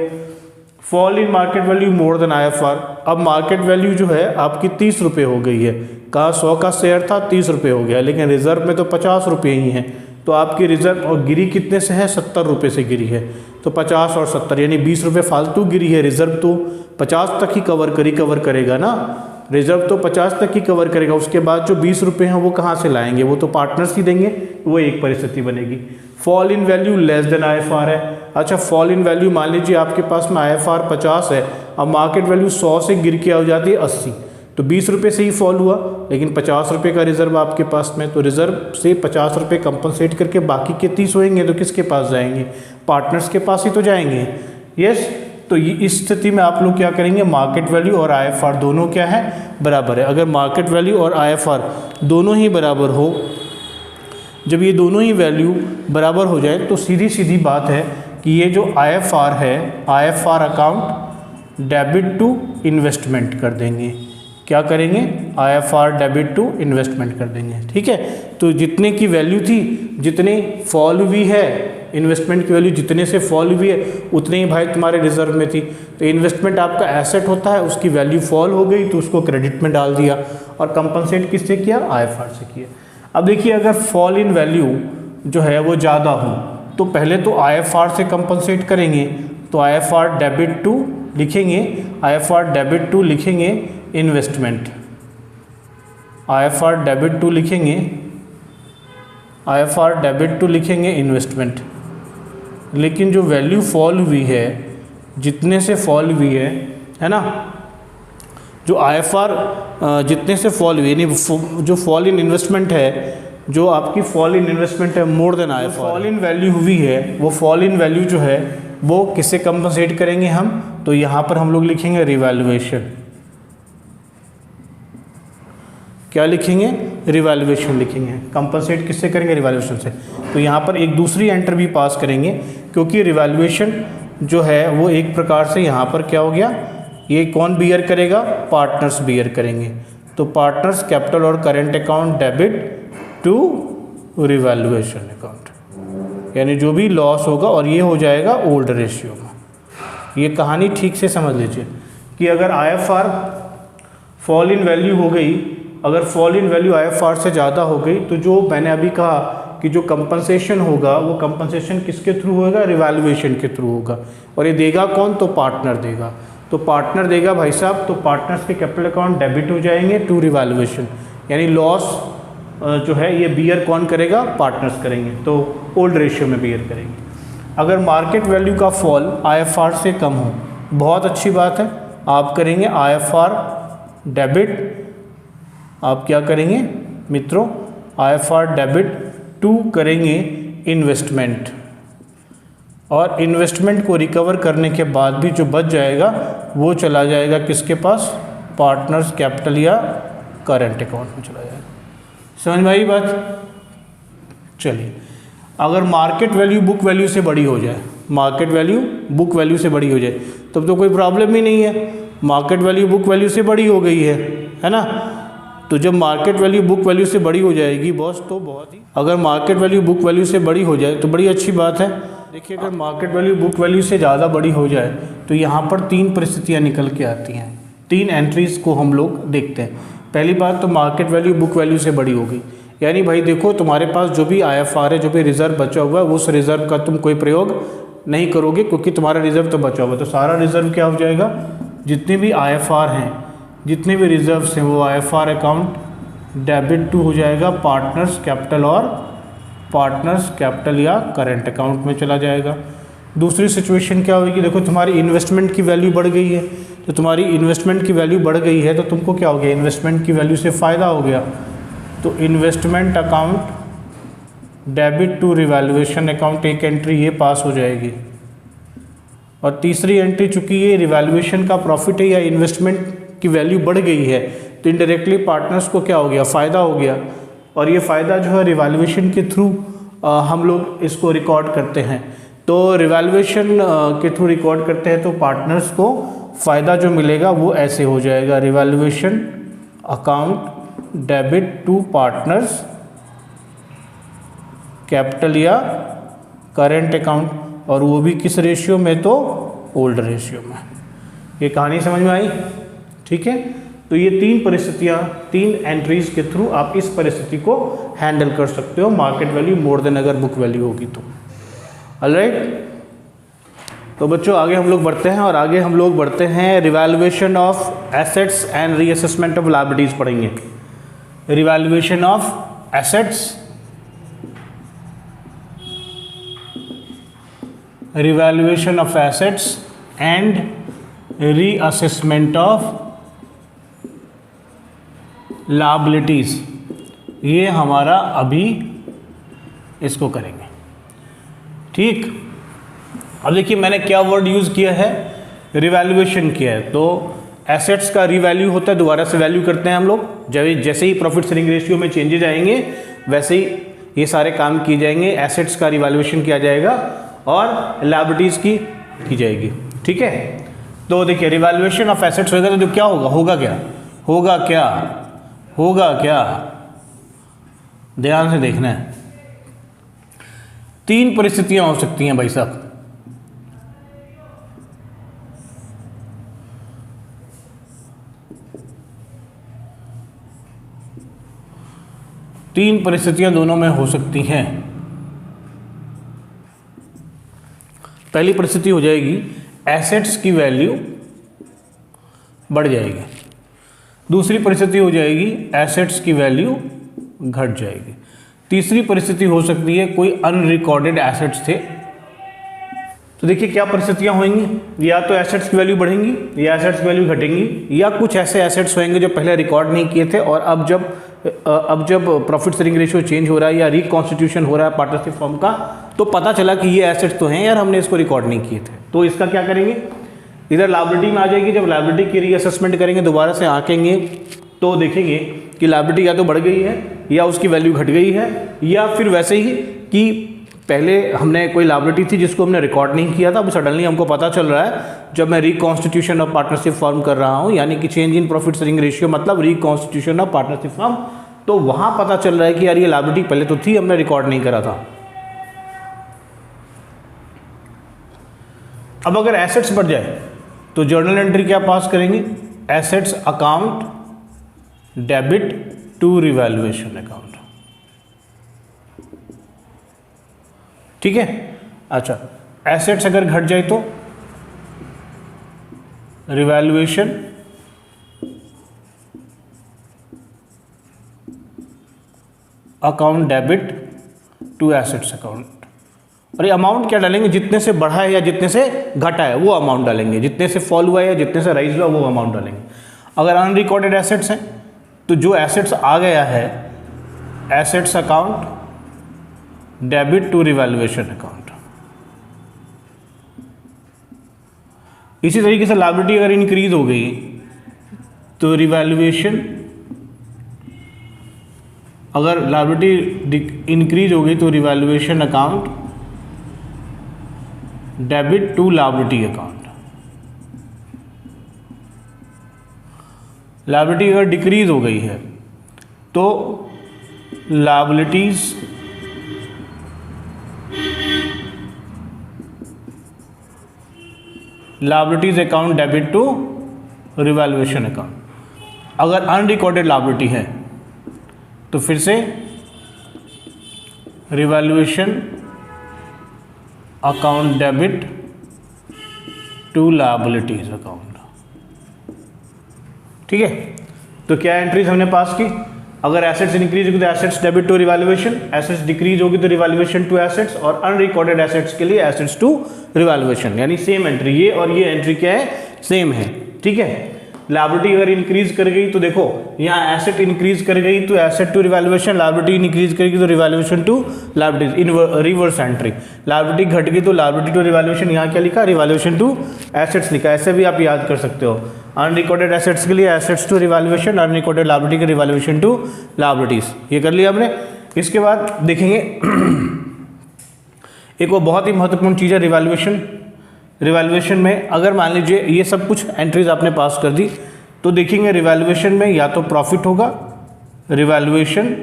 Fall in market value more then IFR, अब मार्केट वैल्यू जो है आपकी 30 रुपये हो गई है, कहाँ 100 का शेयर था 30 रुपये हो गया, लेकिन रिजर्व में तो 50 रुपये ही हैं, तो आपकी रिजर्व और गिरी कितने से है, 70 रुपये से गिरी है। तो 50 और 70 यानी 20 रुपये फालतू गिरी है। रिजर्व तो 50 तक ही कवर करेगा ना, रिजर्व तो 50 तक ही कवर करेगा। उसके बाद जो 20 रुपये हैं वो कहाँ से लाएंगे, वो तो पार्टनर्स ही देंगे। वो एक परिस्थिति बनेगी। Fall in value less then IFR है। अच्छा, फॉल इन वैल्यू मान लीजिए आपके पास में IFR 50 है, अब मार्केट वैल्यू 100 से गिर के हो जाती है 80, तो 20 रुपये से ही फॉल हुआ, लेकिन 50 रुपये का रिजर्व आपके पास में, तो रिजर्व से 50 रुपये कंपनसेट करके बाकी के 30 होंगे तो किसके पास जाएंगे, पार्टनर्स के पास ही तो जाएंगे। यस, तो इस स्थिति में आप लोग क्या करेंगे, मार्केट वैल्यू और IFR दोनों क्या है, बराबर है। अगर मार्केट वैल्यू और IFR दोनों ही बराबर हो, जब ये दोनों ही वैल्यू बराबर हो जाए तो सीधी सीधी बात है कि ये जो IFR है, IFR account debit to investment कर देंगे। क्या करेंगे, IFR डेबिट टू इन्वेस्टमेंट कर देंगे। ठीक है, तो जितने की वैल्यू थी, जितनी फॉल हुई है, इन्वेस्टमेंट की वैल्यू जितने से फॉल हुई है उतने ही भाई तुम्हारे रिजर्व में थी। तो इन्वेस्टमेंट आपका एसेट होता है, उसकी वैल्यू फॉल हो गई तो उसको क्रेडिट में डाल दिया, और कंपनसेट किससे किया, IFR से किया। अब देखिए, अगर फॉल इन वैल्यू जो है वो ज़्यादा हो तो पहले तो IFR से कंपनसेट करेंगे, तो IFR डेबिट टू लिखेंगे, IFR डेबिट टू लिखेंगे इन्वेस्टमेंट, IFR डेबिट टू लिखेंगे, IFR डेबिट टू लिखेंगे इन्वेस्टमेंट। लेकिन जो वैल्यू फॉल हुई है, जितने से फॉल हुई है ना, जो IFR जितने से फॉल हुई, यानी जो फॉल इन इन्वेस्टमेंट है, जो आपकी फॉल इन इन्वेस्टमेंट है more than IFR, fall in value हुई है, वो फॉल इन वैल्यू जो है वो किससे कंपनसेट करेंगे हम, तो यहाँ पर हम लोग लिखेंगे रिवैल्यूएशन। क्या लिखेंगे, रिवैल्यूएशन लिखेंगे। कंपनसेट किससे करेंगे, रिवैल्यूएशन से। तो यहाँ पर एक दूसरी एंटर भी पास करेंगे, क्योंकि रिवैल्यूएशन जो है वो एक प्रकार से यहाँ पर क्या हो गया, ये कौन बियर करेगा, पार्टनर्स बियर करेंगे। तो पार्टनर्स कैपिटल और current account debit to revaluation account, यानी जो भी लॉस होगा, और ये हो जाएगा ओल्ड रेशियो में। ये कहानी ठीक से समझ लीजिए कि अगर IFR फॉल इन वैल्यू हो गई, अगर फॉल इन वैल्यू IFR से ज़्यादा हो गई, तो जो मैंने अभी कहा कि जो कंपनसेशन होगा वो कंपनसेशन किसके थ्रू होगा, रिवैल्यूएशन के थ्रू होगा। और ये देगा कौन, तो पार्टनर देगा। तो पार्टनर देगा भाई साहब, तो पार्टनर्स के कैपिटल अकाउंट डेबिट हो जाएंगे टू रिवैल्यूएशन, यानी लॉस जो है ये बियर कौन करेगा, पार्टनर्स करेंगे, तो ओल्ड रेशियो में बियर करेंगे। अगर मार्केट वैल्यू का फॉल IFR से कम हो, बहुत अच्छी बात है, आप करेंगे IFR डेबिट, आप क्या करेंगे मित्रों, IFR डेबिट टू करेंगे इन्वेस्टमेंट, और इन्वेस्टमेंट को रिकवर करने के बाद भी जो बच जाएगा वो चला जाएगा किसके पास, पार्टनर्स कैपिटल या करंट अकाउंट में चला जाएगा। समझ में आई बात। चलिए, अगर मार्केट वैल्यू बुक वैल्यू से बड़ी हो जाए, मार्केट वैल्यू बुक वैल्यू से बड़ी हो जाए, तब तो कोई प्रॉब्लम ही नहीं है। मार्केट वैल्यू बुक वैल्यू से बड़ी हो गई है ना, तो जब मार्केट वैल्यू बुक वैल्यू से बड़ी हो जाएगी बॉस, तो बहुत ही, अगर मार्केट वैल्यू बुक वैल्यू से बड़ी हो जाए तो बड़ी अच्छी बात है। देखिए, अगर मार्केट वैल्यू बुक वैल्यू से ज़्यादा बड़ी हो जाए तो यहाँ पर 3 परिस्थितियाँ निकल के आती हैं, 3 एंट्रीज़ को हम लोग देखते हैं। पहली बात तो मार्केट वैल्यू बुक वैल्यू से बड़ी हो गई, यानी भाई देखो, तुम्हारे पास जो भी IFR है, जो भी रिजर्व बचा हुआ है, उस रिजर्व का तुम कोई प्रयोग नहीं करोगे, क्योंकि तुम्हारा रिजर्व तो बचा हुआ है। तो सारा रिजर्व क्या हो जाएगा, जितने भी IFR हैं, जितने भी रिजर्व्स हैं, वो IFR अकाउंट डेबिट टू हो जाएगा पार्टनर्स कैपिटल और पार्टनर्स कैपिटल या करंट अकाउंट में चला जाएगा। दूसरी सिचुएशन क्या होगी, देखो तुम्हारी इन्वेस्टमेंट की वैल्यू बढ़ गई है, तो तुम्हारी इन्वेस्टमेंट की वैल्यू बढ़ गई है तो तुमको क्या हो गया, इन्वेस्टमेंट की वैल्यू से फ़ायदा हो गया, तो investment account debit to revaluation account, एक एंट्री ये पास हो जाएगी। और तीसरी एंट्री, चूँकि ये रिवैल्यूएशन का प्रॉफिट है या इन्वेस्टमेंट की वैल्यू बढ़ गई है, तो इनडायरेक्टली पार्टनर्स को क्या हो गया, फ़ायदा हो गया। और ये फ़ायदा जो है रिवैल्यूएशन के थ्रू हम लोग इसको रिकॉर्ड करते हैं। तो रिवैल्यूएशन के थ्रू रिकॉर्ड करते हैं तो पार्टनर्स को फ़ायदा जो मिलेगा वो ऐसे हो जाएगा, revaluation account debit to partners capital या करेंट अकाउंट, और वो भी किस रेशियो में, तो ओल्ड रेशियो में। ये कहानी समझ में आई, ठीक है। तो ये 3 परिस्थितियाँ, 3 एंट्रीज के थ्रू आप इस परिस्थिति को हैंडल कर सकते हो, मार्केट वैल्यू मोर देन अगर बुक वैल्यू होगी तो। ऑलराइट, तो बच्चों आगे हम लोग बढ़ते हैं, और आगे हम लोग बढ़ते हैं revaluation of assets and reassessment of liabilities पढ़ेंगे। Revaluation of assets, revaluation of assets and reassessment of liabilities, ये हमारा अभी इसको करेंगे। ठीक, अब देखिए मैंने क्या वर्ड यूज़ किया है, रिवैल्यूएशन किया है। तो एसेट्स का रीवैल्यू होता है, दोबारा से वैल्यू करते हैं हम लोग। जैसे ही प्रॉफिट शेयरिंग रेशियो में चेंजेज आएंगे वैसे ही ये सारे काम किए जाएंगे। एसेट्स का रिवैल्यूएशन किया जाएगा और लायबिलिटीज़ की जाएगी। ठीक है, तो देखिए रिवैल्यूएशन ऑफ एसेट्स होगा तो जो क्या होगा, होगा क्या, ध्यान से देखना है। 3 परिस्थितियां हो सकती हैं भाई साहब। तीन परिस्थितियां दोनों में हो सकती हैं। पहली परिस्थिति हो जाएगी एसेट्स की वैल्यू बढ़ जाएगी, दूसरी परिस्थिति हो जाएगी एसेट्स की वैल्यू घट जाएगी, तीसरी परिस्थिति हो सकती है कोई अनरिकॉर्डेड एसेट्स थे। तो देखिए क्या परिस्थितियां होंगी, या तो एसेट्स की वैल्यू बढ़ेंगी या एसेट्स की वैल्यू घटेंगी, या कुछ ऐसे एसेट्स होंगे जो पहले रिकॉर्ड नहीं किए थे और अब जब प्रॉफिट शेयरिंग रेशियो चेंज हो रहा है या रिकॉन्स्टिट्यूशन हो रहा है पार्टनरशिप फॉर्म का, तो पता चला कि ये एसेट्स तो हैं यार, हमने इसको रिकॉर्ड नहीं किए थे। तो इसका क्या करेंगे, इधर लायबिलिटी में आ जाएगी। जब लायबिलिटी की रीअसेसमेंट करेंगे, दोबारा से आंकेंगे तो देखेंगे कि लायबिलिटी या तो बढ़ गई है या उसकी वैल्यू घट गई है, या फिर वैसे ही कि पहले हमने कोई लायबिलिटी थी जिसको हमने रिकॉर्ड नहीं किया था, अब सडनली हमको पता चल रहा है जब मैं रिकॉन्स्टिट्यूशन ऑफ पार्टनरशिप फॉर्म कर रहा हूँ, यानी कि change in profit sharing ratio मतलब रिकॉन्स्टिट्यूशन ऑफ पार्टनरशिप फॉर्म, तो वहाँ पता चल रहा है कि यार ये लायबिलिटी पहले तो थी, हमने रिकॉर्ड नहीं करा था। अब अगर एसेट्स बढ़ जाए तो जर्नल एंट्री क्या पास करेंगे, assets account debit to revaluation account. ठीक है, अच्छा एसेट्स अगर घट जाए तो revaluation account debit to assets account. और ये अमाउंट क्या डालेंगे, जितने से बढ़ा है या जितने से घटा है वो अमाउंट डालेंगे, जितने से फॉल हुआ है या जितने से राइज हुआ वो अमाउंट डालेंगे। अगर अनरिकॉर्डेड एसेट्स हैं तो जो एसेट्स आ गया है assets account debit to revaluation account. इसी तरीके से लायबिलिटी अगर इंक्रीज हो गई तो रिवैल्यूएशन, अगर लायबिलिटी इंक्रीज हो गई तो revaluation account debit to liability account. Liability अगर डिक्रीज हो गई है तो liabilities account debit to revaluation account. अगर अनरिकॉर्डेड लायबिलिटी है तो फिर से revaluation account debit to liabilities account. ठीक है, तो क्या एंट्रीज हमने पास की, अगर एसेट्स इंक्रीज होगी तो assets debit to revaluation, assets decrease होगी तो रिवैल्यूएशन टू एसेट्स, और अनरिकॉर्डेड एसेट्स के लिए एसेट्स टू रिवैल्यूएशन, यानी सेम एंट्री। ये और ये एंट्री क्या है, सेम है। ठीक है, लायबिलिटी अगर इंक्रीज कर गई तो देखो यहाँ एसेट इंक्रीज कर गई तो asset to revaluation, liability increase करेगी तो revaluation to liabilities, in reverse entry. Liability घट गई तो लायबिलिटी टू रिवैल्यूएशन, यहाँ क्या लिखा, रिवैल्यूएशन टू एसेट्स लिखा। ऐसे भी आप याद कर सकते हो, अनरिकॉर्डेड एसेट्स के लिए assets to revaluation, unrecorded liability के रिवैल्यूएशन टू लायबिलिटीज। ये कर लिया हमने। इसके बाद देखेंगे एक वो बहुत ही महत्वपूर्ण चीज़ है रिवैल्यूएशन। रिवैल्यूएशन में अगर मान लीजिए ये सब कुछ एंट्रीज आपने पास कर दी तो देखेंगे रिवैल्यूएशन में या तो प्रॉफिट होगा, रिवैल्यूएशन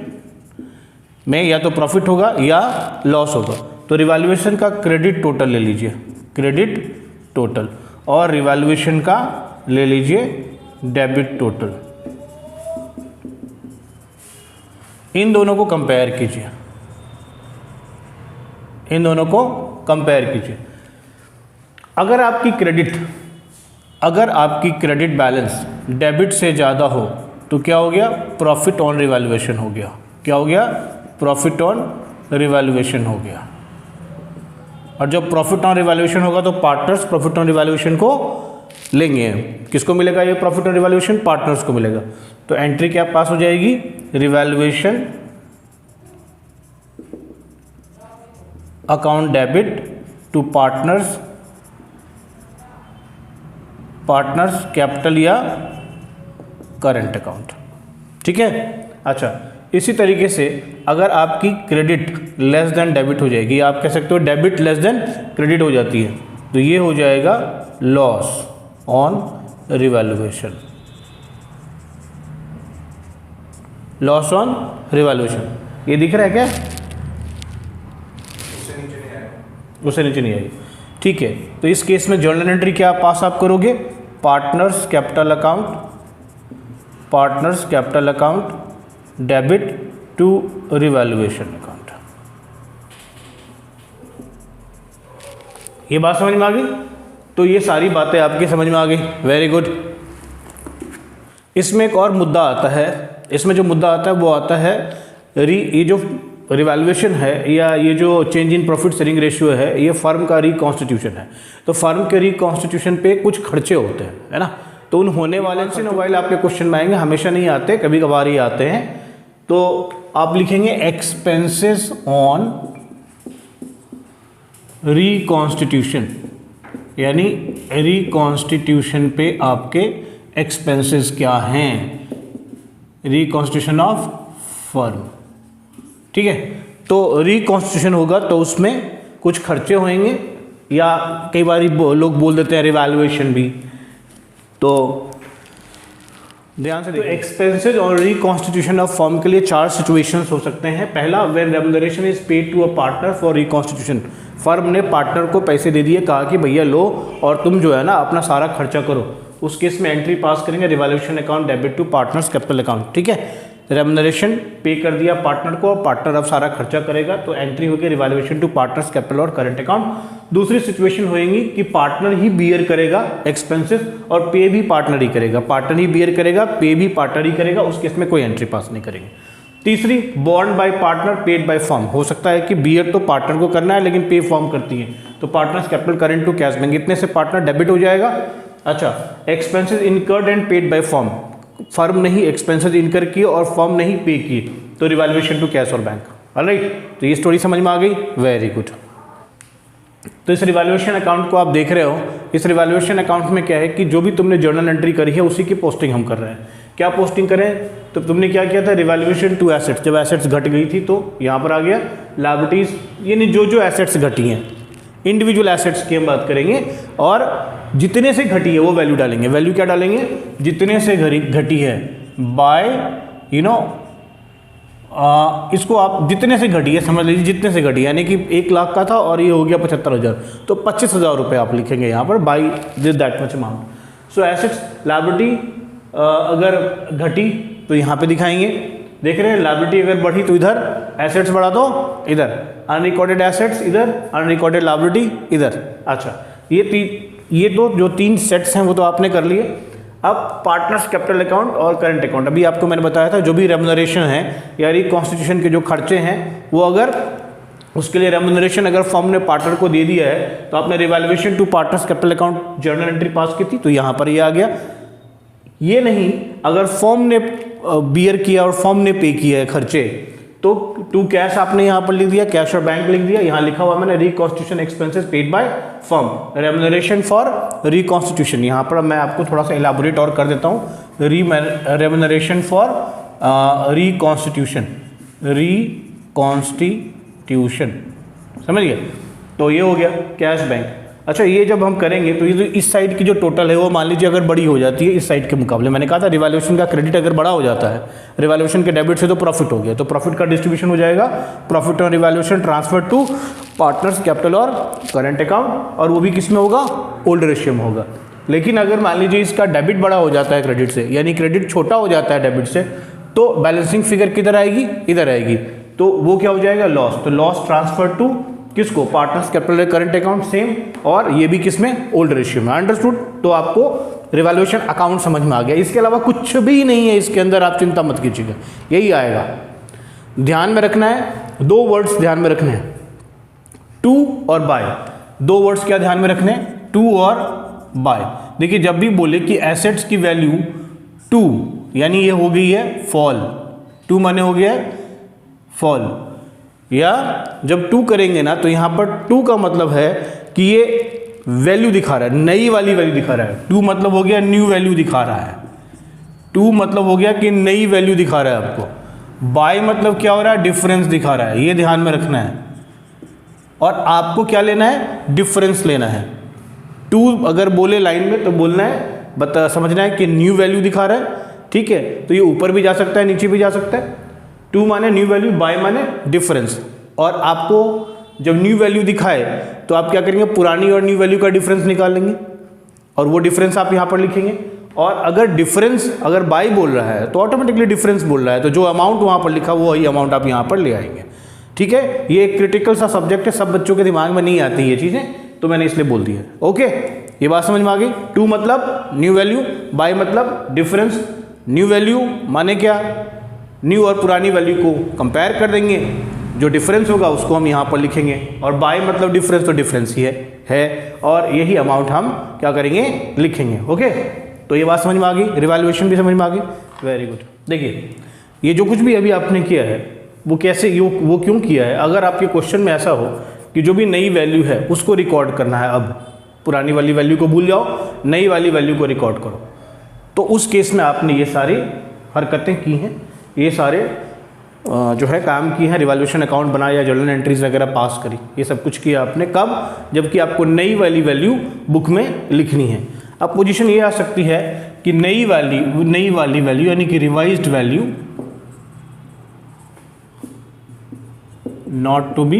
में या तो प्रॉफिट होगा या लॉस होगा। तो रिवैल्यूएशन का क्रेडिट टोटल ले लीजिए, क्रेडिट टोटल, और रिवैल्यूएशन का ले लीजिए डेबिट टोटल। इन दोनों को कंपेयर कीजिए, इन दोनों को कंपेयर कीजिए। अगर आपकी क्रेडिट बैलेंस डेबिट से ज़्यादा हो तो क्या हो गया, प्रॉफिट ऑन रिवैल्यूएशन हो गया। क्या हो गया, प्रॉफिट ऑन रिवैल्यूएशन हो गया। और जब प्रॉफिट ऑन रिवैल्यूएशन होगा तो पार्टनर्स प्रॉफिट ऑन रिवैल्यूएशन को लेंगे। किसको मिलेगा ये प्रॉफिट ऑन रिवैल्यूएशन, पार्टनर्स को मिलेगा। तो एंट्री क्या पास हो जाएगी, revaluation account debit to partners capital या करंट अकाउंट। ठीक है। अच्छा, इसी तरीके से अगर आपकी क्रेडिट लेस देन डेबिट हो जाएगी, आप कह सकते हो डेबिट लेस देन क्रेडिट हो जाती है, तो ये हो जाएगा loss on revaluation. Loss on revaluation ये दिख रहा है क्या, उससे नीचे नहीं आएगी। ठीक है, तो इस केस में जर्नल एंट्री क्या पास आप करोगे, partners capital account debit to revaluation account. ये बात समझ में आ गई। तो ये सारी बातें आपकी समझ में आ गई, वेरी गुड। इसमें एक और मुद्दा आता है, इसमें जो मुद्दा आता है वो आता है ये जो रिवैल्यूएशन है या ये जो change in profit sharing ratio है, ये फर्म का रिकॉन्स्टिट्यूशन है। तो फर्म के रिकॉन्स्टिट्यूशन पे कुछ खर्चे होते हैं, है ना। तो उन होने वाले से मोबाइल आपके क्वेश्चन में आएंगे, हमेशा नहीं आते, कभी कभार ही आते हैं। तो आप लिखेंगे एक्सपेंसेस ऑन रिकॉन्स्टिट्यूशन, यानी रिकॉन्स्टिट्यूशन पे आपके एक्सपेंसेस क्या हैं, रिकॉन्स्टिट्यूशन ऑफ फर्म। ठीक है, तो रिकॉन्स्टिट्यूशन होगा तो उसमें कुछ खर्चे होंगे, या कई बार लोग बोल देते हैं रिवैल्यूएशन भी। तो ध्यान से देखिए, एक्सपेंसेस और रिकॉन्स्टिट्यूशन ऑफ फर्म के लिए 4 सिचुएशंस हो सकते हैं। पहला, when remuneration is paid to a partner for reconstitution, firm ने पार्टनर को पैसे दे दिए, कहा कि भैया लो और तुम जो है ना अपना सारा खर्चा करो। उस केस में एंट्री पास करेंगे revaluation account debit to partners capital account. ठीक है, रेम्युनरेशन पे कर दिया पार्टनर को, पार्टनर अब सारा खर्चा करेगा, तो एंट्री होगी रिवैल्यूएशन टू पार्टनर्स कैपिटल और करंट अकाउंट। दूसरी सिचुएशन होगी कि पार्टनर ही बियर करेगा एक्सपेंसेस और पे भी पार्टनर ही करेगा, पार्टनर ही बियर करेगा, पे भी पार्टनर ही करेगा, उस केस में कोई एंट्री पास नहीं करेंगे। तीसरी, born bye partner paid by firm, हो सकता है कि बियर तो पार्टनर को करना है लेकिन पे फर्म करती है, तो partners capital current to cash bank, इतने से पार्टनर डेबिट हो जाएगा। अच्छा, expenses incurred and paid by firm, firm ने ही एक्सपेंसेस इनकर किए और फर्म ने ही पे किए, तो रिवैल्यूएशन टू कैश और बैंक। ऑलराइट, तो ये स्टोरी समझ में आ गई, वेरी गुड। तो इस रिवैल्यूएशन अकाउंट को आप देख रहे हो, इस रिवैल्यूएशन अकाउंट में क्या है कि जो भी तुमने जर्नल एंट्री करी है उसी की पोस्टिंग हम कर रहे हैं। क्या पोस्टिंग करें, तो तुमने क्या किया था, रिवैल्यूएशन टू एसेट्स, जब एसेट्स घट गई थी तो यहाँ पर आ गया लायबिलिटीज, यानी जो एसेट्स घटी हैं, इंडिविजुअल एसेट्स की हम बात करेंगे, और जितने से घटी है वो वैल्यू डालेंगे। वैल्यू क्या डालेंगे, जितने से घटी है बाय इसको आप जितने से घटी है समझ लीजिए, जितने से घटी, यानी कि 1 लाख का था और ये हो गया 75,000, तो 25,000 रुपये आप लिखेंगे यहाँ पर, by that much amount. So assets liability अगर घटी तो यहाँ पे दिखाएंगे, देख रहे हैं, लायबिलिटी अगर बढ़ी तो इधर, एसेट्स बढ़ा तो इधर, अनरिकॉर्डेड एसेट्स इधर, अनरिकॉर्डेड लायबिलिटी इधर। अच्छा, ये तो जो 3 सेट्स हैं वो तो आपने कर लिए। अब पार्टनर्स कैपिटल अकाउंट और करंट अकाउंट, अभी आपको मैंने बताया था जो भी रेम्युनरेशन है या रिकॉन्स्टिट्यूशन के जो खर्चे हैं वो अगर उसके लिए रेम्युनरेशन अगर फर्म ने पार्टनर को दे दिया है तो आपने revaluation to partners capital account journal entry pass की थी, तो यहाँ पर ये आ गया। ये नहीं, अगर फर्म ने बियर किया और फर्म ने पे किया है खर्चे, तो टू कैश आपने यहाँ पर लिख दिया, कैश और बैंक लिख दिया, यहाँ लिखा हुआ मैंने reconstitution expenses paid by firm, remuneration for reconstitution, यहाँ पर मैं आपको थोड़ा सा इलाबोरेट और कर देता हूँ, रेम्युनरेशन फॉर रिकॉन्स्टिट्यूशन, समझ गए। तो ये हो गया कैश बैंक। अच्छा, ये जब हम करेंगे तो ये जो इस साइड की जो टोटल है वो मान लीजिए अगर बड़ी हो जाती है इस साइड के मुकाबले, मैंने कहा था रिवैल्यूएशन का क्रेडिट अगर बड़ा हो जाता है, रिवैल्यूएशन के डेबिट से तो प्रॉफिट हो गया, तो प्रॉफिट का डिस्ट्रीब्यूशन हो जाएगा, प्रॉफिट और revaluation transfer to partners capital और करंट अकाउंट, और वो भी किस में होगा, ओल्ड रेशियो में होगा। लेकिन अगर मान लीजिए इसका डेबिट बड़ा हो जाता है क्रेडिट से, यानी क्रेडिट छोटा हो जाता है डेबिट से, तो बैलेंसिंग फिगर किधर आएगी, इधर आएगी, तो वो क्या हो जाएगा, लॉस। तो लॉस ट्रांसफर टू किसको, partners capital current account same, और ये भी किसमें, ओल्ड रेशियो में। अंडरस्टूड? तो आपको रिवैल्यूएशन अकाउंट समझ में आ गया। इसके अलावा कुछ भी नहीं है इसके अंदर, आप चिंता मत कीजिएगा, यही आएगा। ध्यान में रखना है, दो वर्ड्स ध्यान में रखने हैं, टू और बाय। दो वर्ड्स क्या ध्यान में रखने हैं, टू और बाय। देखिए जब भी बोले कि एसेट्स की वैल्यू टू, यानी ये हो गई है फॉल, टू माने हो गया है फॉल, या जब टू करेंगे ना तो यहां पर टू का मतलब है कि ये वैल्यू दिखा रहा है, नई वाली वैल्यू दिखा रहा है। टू मतलब हो गया न्यू वैल्यू दिखा रहा है, टू मतलब हो गया कि नई वैल्यू दिखा रहा है आपको। बाय मतलब क्या हो रहा है, डिफरेंस दिखा रहा है, ये ध्यान में रखना है। और आपको क्या लेना है, डिफरेंस लेना है। टू अगर बोले लाइन में तो बोलना है, समझना है कि न्यू वैल्यू दिखा रहा है, ठीक है। तो ये ऊपर भी जा सकता है, नीचे भी जा सकता है। टू माने न्यू वैल्यू, बाय माने डिफरेंस। और आपको जब न्यू वैल्यू दिखाए तो आप क्या करेंगे, पुरानी और न्यू वैल्यू का डिफरेंस निकाल लेंगे, और वो डिफरेंस आप यहाँ पर लिखेंगे। और अगर डिफरेंस अगर बाय बोल रहा है तो ऑटोमेटिकली डिफरेंस बोल रहा है, तो जो अमाउंट वहाँ पर लिखा वही अमाउंट आप यहाँ पर ले आएंगे, ठीक है। ये एक क्रिटिकल सा सब्जेक्ट है, सब बच्चों के दिमाग में नहीं आती ये चीज़ें, तो मैंने इसलिए बोल दिया। ओके, ये बात समझ में आ गई। टू मतलब न्यू वैल्यू, बाय मतलब डिफरेंस। न्यू वैल्यू माने क्या, न्यू और पुरानी वैल्यू को कंपेयर कर देंगे, जो डिफरेंस होगा उसको हम यहाँ पर लिखेंगे। और बाय मतलब डिफरेंस, तो डिफरेंस ही है और यही अमाउंट हम क्या करेंगे, लिखेंगे। ओके, तो ये बात समझ में आ गई, रिवैल्यूएशन भी समझ में आ गई। Very good. देखिए ये जो कुछ भी अभी आपने किया है वो कैसे, वो क्यों किया है। अगर आपके क्वेश्चन में ऐसा हो कि जो भी नई वैल्यू है उसको रिकॉर्ड करना है, अब पुरानी वाली वैल्यू को भूल जाओ, नई वाली वैल्यू को रिकॉर्ड करो, तो उस केस में आपने ये सारी हरकतें की हैं, ये सारे जो है काम किए हैं, रिवैल्यूएशन अकाउंट बनाया, जर्नल एंट्रीज वगैरह पास करी, ये सब कुछ किया आपने। कब, जबकि आपको नई वाली वैल्यू बुक में लिखनी है। अब पोजीशन ये आ सकती है कि नई वाली वैल्यू यानी कि revised value not to be,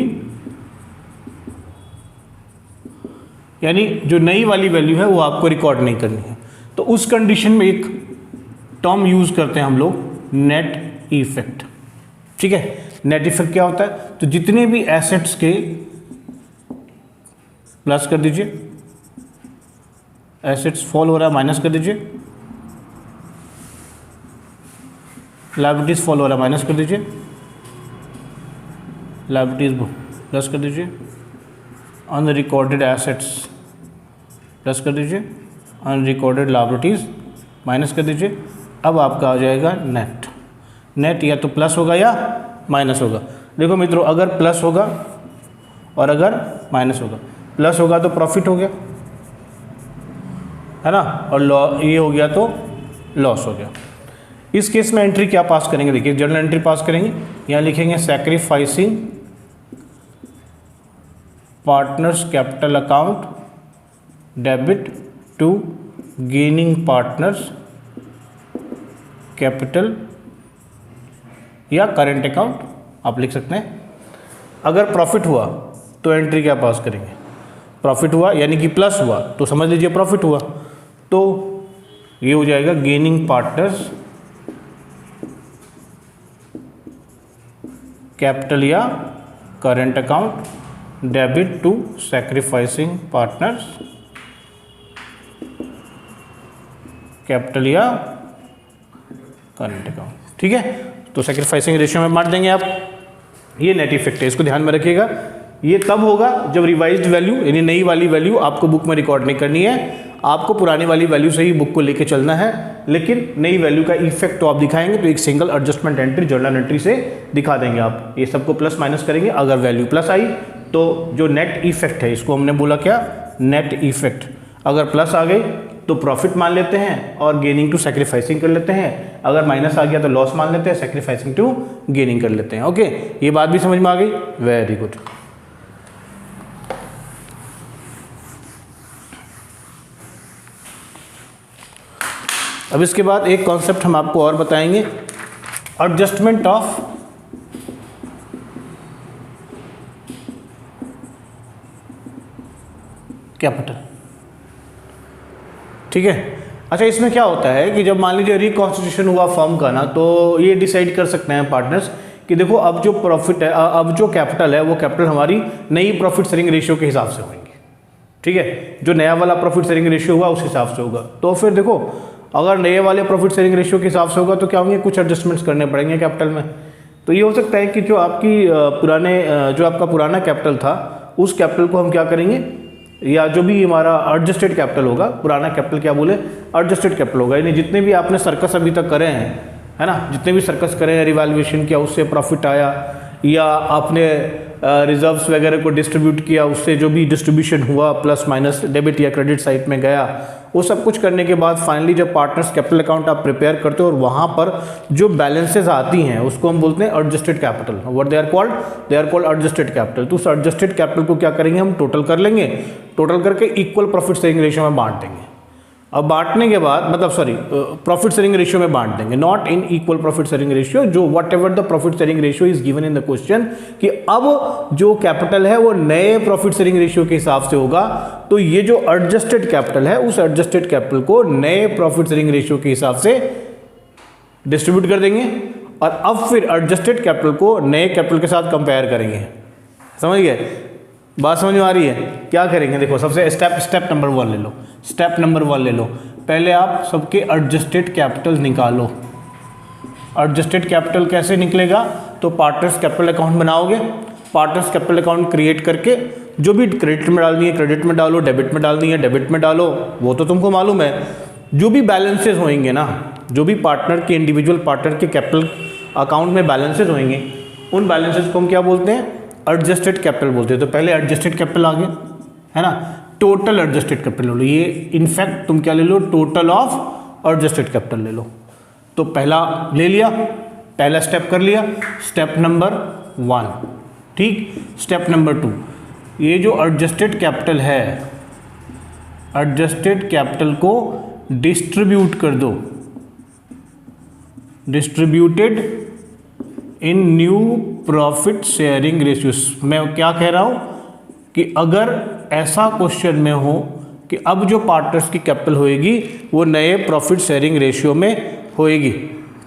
यानी जो नई वाली वैल्यू है वो आपको रिकॉर्ड नहीं करनी है। तो उस कंडीशन में एक टर्म यूज करते हैं हम लोग, नेट इफेक्ट, ठीक है। नेट इफेक्ट क्या होता है, तो जितने भी एसेट्स के, प्लस कर दीजिए, एसेट्स फॉल हो रहा है माइनस कर दीजिए, लायबिलिटीज फॉल हो रहा है माइनस कर दीजिए, लायबिलिटीज प्लस कर दीजिए, अनरिकॉर्डेड एसेट्स प्लस कर दीजिए, अनरिकॉर्डेड लायबिलिटीज माइनस कर दीजिए। अब आपका आ जाएगा नेट। नेट या तो प्लस होगा या माइनस होगा। देखो मित्रों, अगर प्लस होगा और अगर माइनस होगा, प्लस होगा तो प्रॉफिट हो गया, है ना, और ये हो गया तो लॉस हो गया। इस केस में एंट्री क्या पास करेंगे, देखिए जर्नल एंट्री पास करेंगे, यहाँ लिखेंगे sacrificing partners capital account debit to gaining partners capital या करेंट अकाउंट आप लिख सकते हैं। अगर प्रॉफिट हुआ तो एंट्री क्या पास करेंगे, प्रॉफिट हुआ यानी कि प्लस हुआ तो समझ लीजिए प्रॉफिट हुआ, तो ये हो जाएगा गेनिंग पार्टनर्स कैपिटल या current account debit to sacrificing partners capital या करंट अकाउंट, ठीक है। तो सैक्रिफाइसिंग रेशियो में बांट देंगे आप। ये नेट इफेक्ट है, इसको ध्यान में रखिएगा। ये तब होगा जब रिवाइज्ड वैल्यू यानी नई वाली वैल्यू आपको बुक में रिकॉर्ड नहीं करनी है, आपको पुरानी वाली वैल्यू से ही बुक को लेके चलना है। लेकिन नई वैल्यू का इफेक्ट तो आप दिखाएंगे तो एक single adjustment entry journal entry से दिखा देंगे आप। ये सबको प्लस माइनस करेंगे, अगर वैल्यू प्लस आई तो जो नेट इफेक्ट है इसको हमने बोला क्या, नेट इफेक्ट। अगर प्लस आ गई तो प्रॉफिट मान लेते हैं और गेनिंग टू सैक्रिफाइसिंग कर लेते हैं, अगर माइनस आ गया तो लॉस मान लेते हैं, सैक्रिफाइसिंग टू गेनिंग कर लेते हैं। ओके, ये बात भी समझ में आ गई, वेरी गुड। अब इसके बाद एक कॉन्सेप्ट हम आपको और बताएंगे, एडजस्टमेंट ऑफ कैपिटल, ठीक है। अच्छा, इसमें क्या होता है कि जब मान लीजिए रिकॉन्स्टिट्यूशन हुआ फर्म का ना, तो ये डिसाइड कर सकते हैं पार्टनर्स कि देखो अब जो प्रॉफिट है, अब जो कैपिटल है वो कैपिटल हमारी नई प्रॉफिट शेयरिंग रेशियो के हिसाब से होंगे, ठीक है, जो नया वाला प्रॉफिट शेयरिंग रेशियो हुआ उस हिसाब से होगा। तो फिर देखो अगर नए वाले प्रॉफिट शेयरिंग रेशियो के हिसाब से होगा तो क्या होंगे, कुछ एडजस्टमेंट्स करने पड़ेंगे कैपिटल में। तो ये हो सकता है कि जो आपका पुराना कैपिटल था उस कैपिटल को हम क्या करेंगे, या जो भी हमारा एडजस्टेड कैपिटल होगा, पुराना कैपिटल क्या बोले, एडजस्टेड कैपिटल होगा, यानी जितने भी आपने सर्कस अभी तक करे हैं, है ना, जितने भी सर्कस करे हैं, रिवैल्यूएशन किया उससे प्रॉफिट आया, या आपने रिजर्व्स वगैरह को डिस्ट्रीब्यूट किया उससे जो भी डिस्ट्रीब्यूशन हुआ प्लस माइनस डेबिट या क्रेडिट साइड में गया, वो सब कुछ करने के बाद फाइनली जब पार्टनर्स कैपिटल अकाउंट आप प्रिपेयर करते हो और वहाँ पर जो बैलेंसेस आती हैं उसको हम बोलते हैं adjusted capital. What they are called adjusted capital. तो उस एडजस्टेड कैपिटल को क्या करेंगे, हम टोटल कर लेंगे, टोटल करके इक्वल प्रॉफिट शेयरिंग रेशियो में बांट देंगे। अब बांटने के बाद प्रॉफिट शेयरिंग रेशियो में बांट देंगे, not in equal profit sharing ratio, जो whatever the profit sharing ratio is given in the question, कि अब जो कैपिटल है वो नए प्रॉफिट शेयरिंग रेशियो के हिसाब से होगा। तो ये जो एडजस्टेड कैपिटल है उस एडजस्टेड कैपिटल को नए प्रॉफिट शेयरिंग रेशियो के हिसाब से डिस्ट्रीब्यूट कर देंगे और अब फिर एडजस्टेड कैपिटल को नए कैपिटल के साथ कंपेयर करेंगे। समझ गए, बात समझ में आ रही है? क्या करेंगे, देखो सबसे स्टेप नंबर 1 ले लो, स्टेप नंबर 1 ले लो। पहले आप सबके एडजस्टेड कैपिटल निकालो। एडजस्टेड कैपिटल कैसे निकलेगा, तो पार्टनर्स कैपिटल अकाउंट बनाओगे, पार्टनर्स कैपिटल अकाउंट क्रिएट करके जो भी क्रेडिट में डालनी है क्रेडिट में डालो, डेबिट में डालनी है डेबिट में डालो, वो तो तुमको मालूम है। जो भी बैलेंसेज होंगे ना, जो भी पार्टनर के इंडिविजुअल पार्टनर के कैपिटल अकाउंट में बैलेंसेज होंगे, उन बैलेंसेज को हम क्या बोलते हैं, एडजस्टेड कैपिटल बोलते हैं। तो पहले एडजस्टेड कैपिटल आ गया, है ना, टोटल एडजस्टेड कैपिटल ले लो, ये इनफैक्ट तुम क्या ले लो, टोटल ऑफ एडजस्टेड कैपिटल ले लो। तो पहला ले लिया, पहला स्टेप कर लिया, स्टेप नंबर 1, ठीक। स्टेप नंबर 2, ये जो एडजस्टेड कैपिटल है, एडजस्टेड कैपिटल को डिस्ट्रीब्यूट कर दो, distributed in new profit sharing ratios. मैं क्या कह रहा हूं कि अगर ऐसा क्वेश्चन में हो कि अब जो पार्टनर्स की कैपिटल होएगी वो नए प्रॉफिट शेयरिंग रेशियो में होएगी,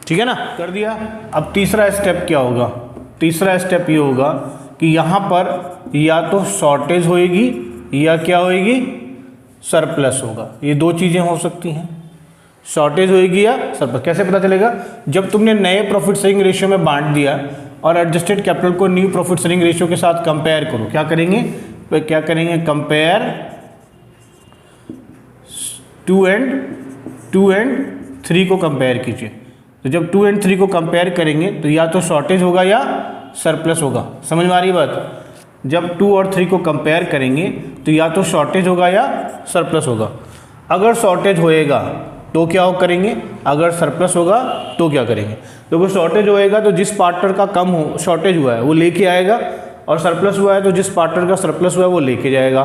ठीक है ना, कर दिया। अब तीसरा स्टेप क्या होगा, तीसरा स्टेप ये होगा कि यहाँ पर या तो शॉर्टेज होएगी या क्या होएगी, सरप्लस होगा। ये दो चीज़ें हो सकती हैं, शॉर्टेज होएगी या सरप्लस। कैसे पता चलेगा, जब तुमने नए प्रॉफिट शेयरिंग रेशियो में बांट दिया और एडजस्टेड कैपिटल को न्यू प्रॉफिट शेयरिंग रेशियो के साथ कंपेयर करो। क्या करेंगे, क्या करेंगे, कंपेयर 2 एंड 3 को कंपेयर कीजिए। तो जब 2 एंड 3 को कंपेयर करेंगे तो या तो शॉर्टेज होगा या सरप्लस होगा। समझ में आ रही बात? जब 2 और 3 को कंपेयर करेंगे तो या तो शॉर्टेज होगा या सरप्लस होगा। अगर शॉर्टेज होएगा तो क्या करेंगे, अगर सरप्लस होगा तो क्या करेंगे। तो वो शॉर्टेज होएगा तो जिस पार्टनर का कम हो शॉर्टेज हुआ है वो लेके आएगा, और सरप्लस हुआ है तो जिस पार्टनर का सरप्लस हुआ है वो लेके जाएगा।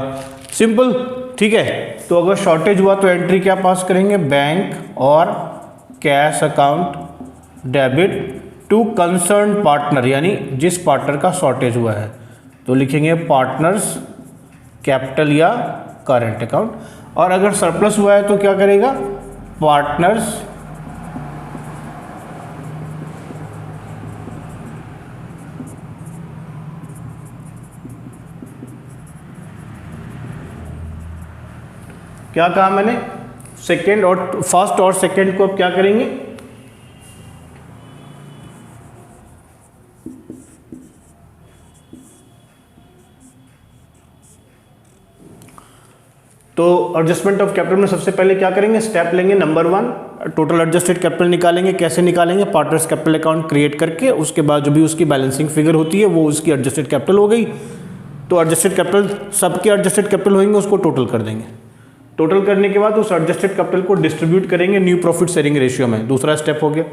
सिंपल, ठीक है। तो अगर शॉर्टेज हुआ तो एंट्री क्या पास करेंगे, बैंक और cash account debit to concern partner, यानी जिस पार्टनर का शॉर्टेज हुआ है। तो लिखेंगे पार्टनर्स कैपिटल या करंट अकाउंट। और अगर सरप्लस हुआ है तो क्या करेगा, पार्टनर्स क्या कहा मैंने, सेकेंड और फर्स्ट और सेकेंड को अब क्या करेंगे, तो एडजस्टमेंट ऑफ कैपिटल में सबसे पहले क्या करेंगे, स्टेप लेंगे नंबर 1, टोटल एडजस्टेड कैपिटल निकालेंगे। कैसे निकालेंगे, पार्टनर्स कैपिटल अकाउंट क्रिएट करके, उसके बाद जो भी उसकी बैलेंसिंग फिगर होती है वो उसकी एडजस्टेड कैपिटल हो गई। तो एडजस्टेड कैपिटल, सबके एडजस्टेड कैपिटल होंगे, उसको टोटल कर देंगे। टोटल करने के बाद उस एडजस्टेड कैपिटल को डिस्ट्रीब्यूट करेंगे न्यू प्रॉफिट शेयरिंग रेशियो में। दूसरा स्टेप हो गया।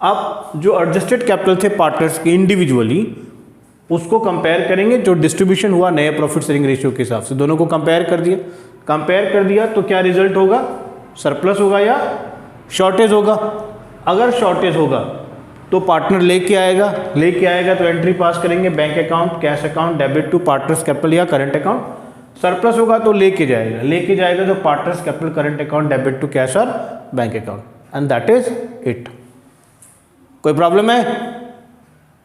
अब जो एडजस्टेड कैपिटल थे पार्टनर्स के इंडिविजुअली, उसको कंपेयर करेंगे जो डिस्ट्रीब्यूशन हुआ नए प्रॉफिट शेयरिंग रेशियो के हिसाब से। दोनों को कंपेयर कर दिया, कंपेयर कर दिया तो क्या रिजल्ट होगा, सरप्लस होगा या शॉर्टेज होगा। अगर शॉर्टेज होगा तो पार्टनर लेके आएगा तो एंट्री पास करेंगे bank account, cash account debit to partners capital या करंट अकाउंट। सरप्लस होगा तो लेके जाएगा तो partners capital, current account debit to cash और bank account, and that is it. कोई प्रॉब्लम है?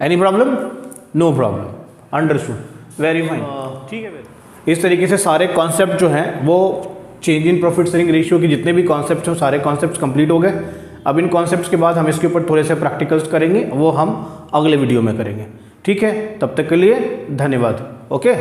Any problem? No problem, understood, very fine. ठीक है, इस तरीके से सारे कॉन्सेप्ट जो हैं वो change in profit sharing ratio के जितने भी कॉन्सेप्ट्स हैं सारे कॉन्सेप्ट्स कंप्लीट हो गए। अब इन कॉन्सेप्ट्स के बाद हम इसके ऊपर थोड़े से प्रैक्टिकल्स करेंगे, वो हम अगले वीडियो में करेंगे। ठीक है, तब तक के लिए धन्यवाद। ओके।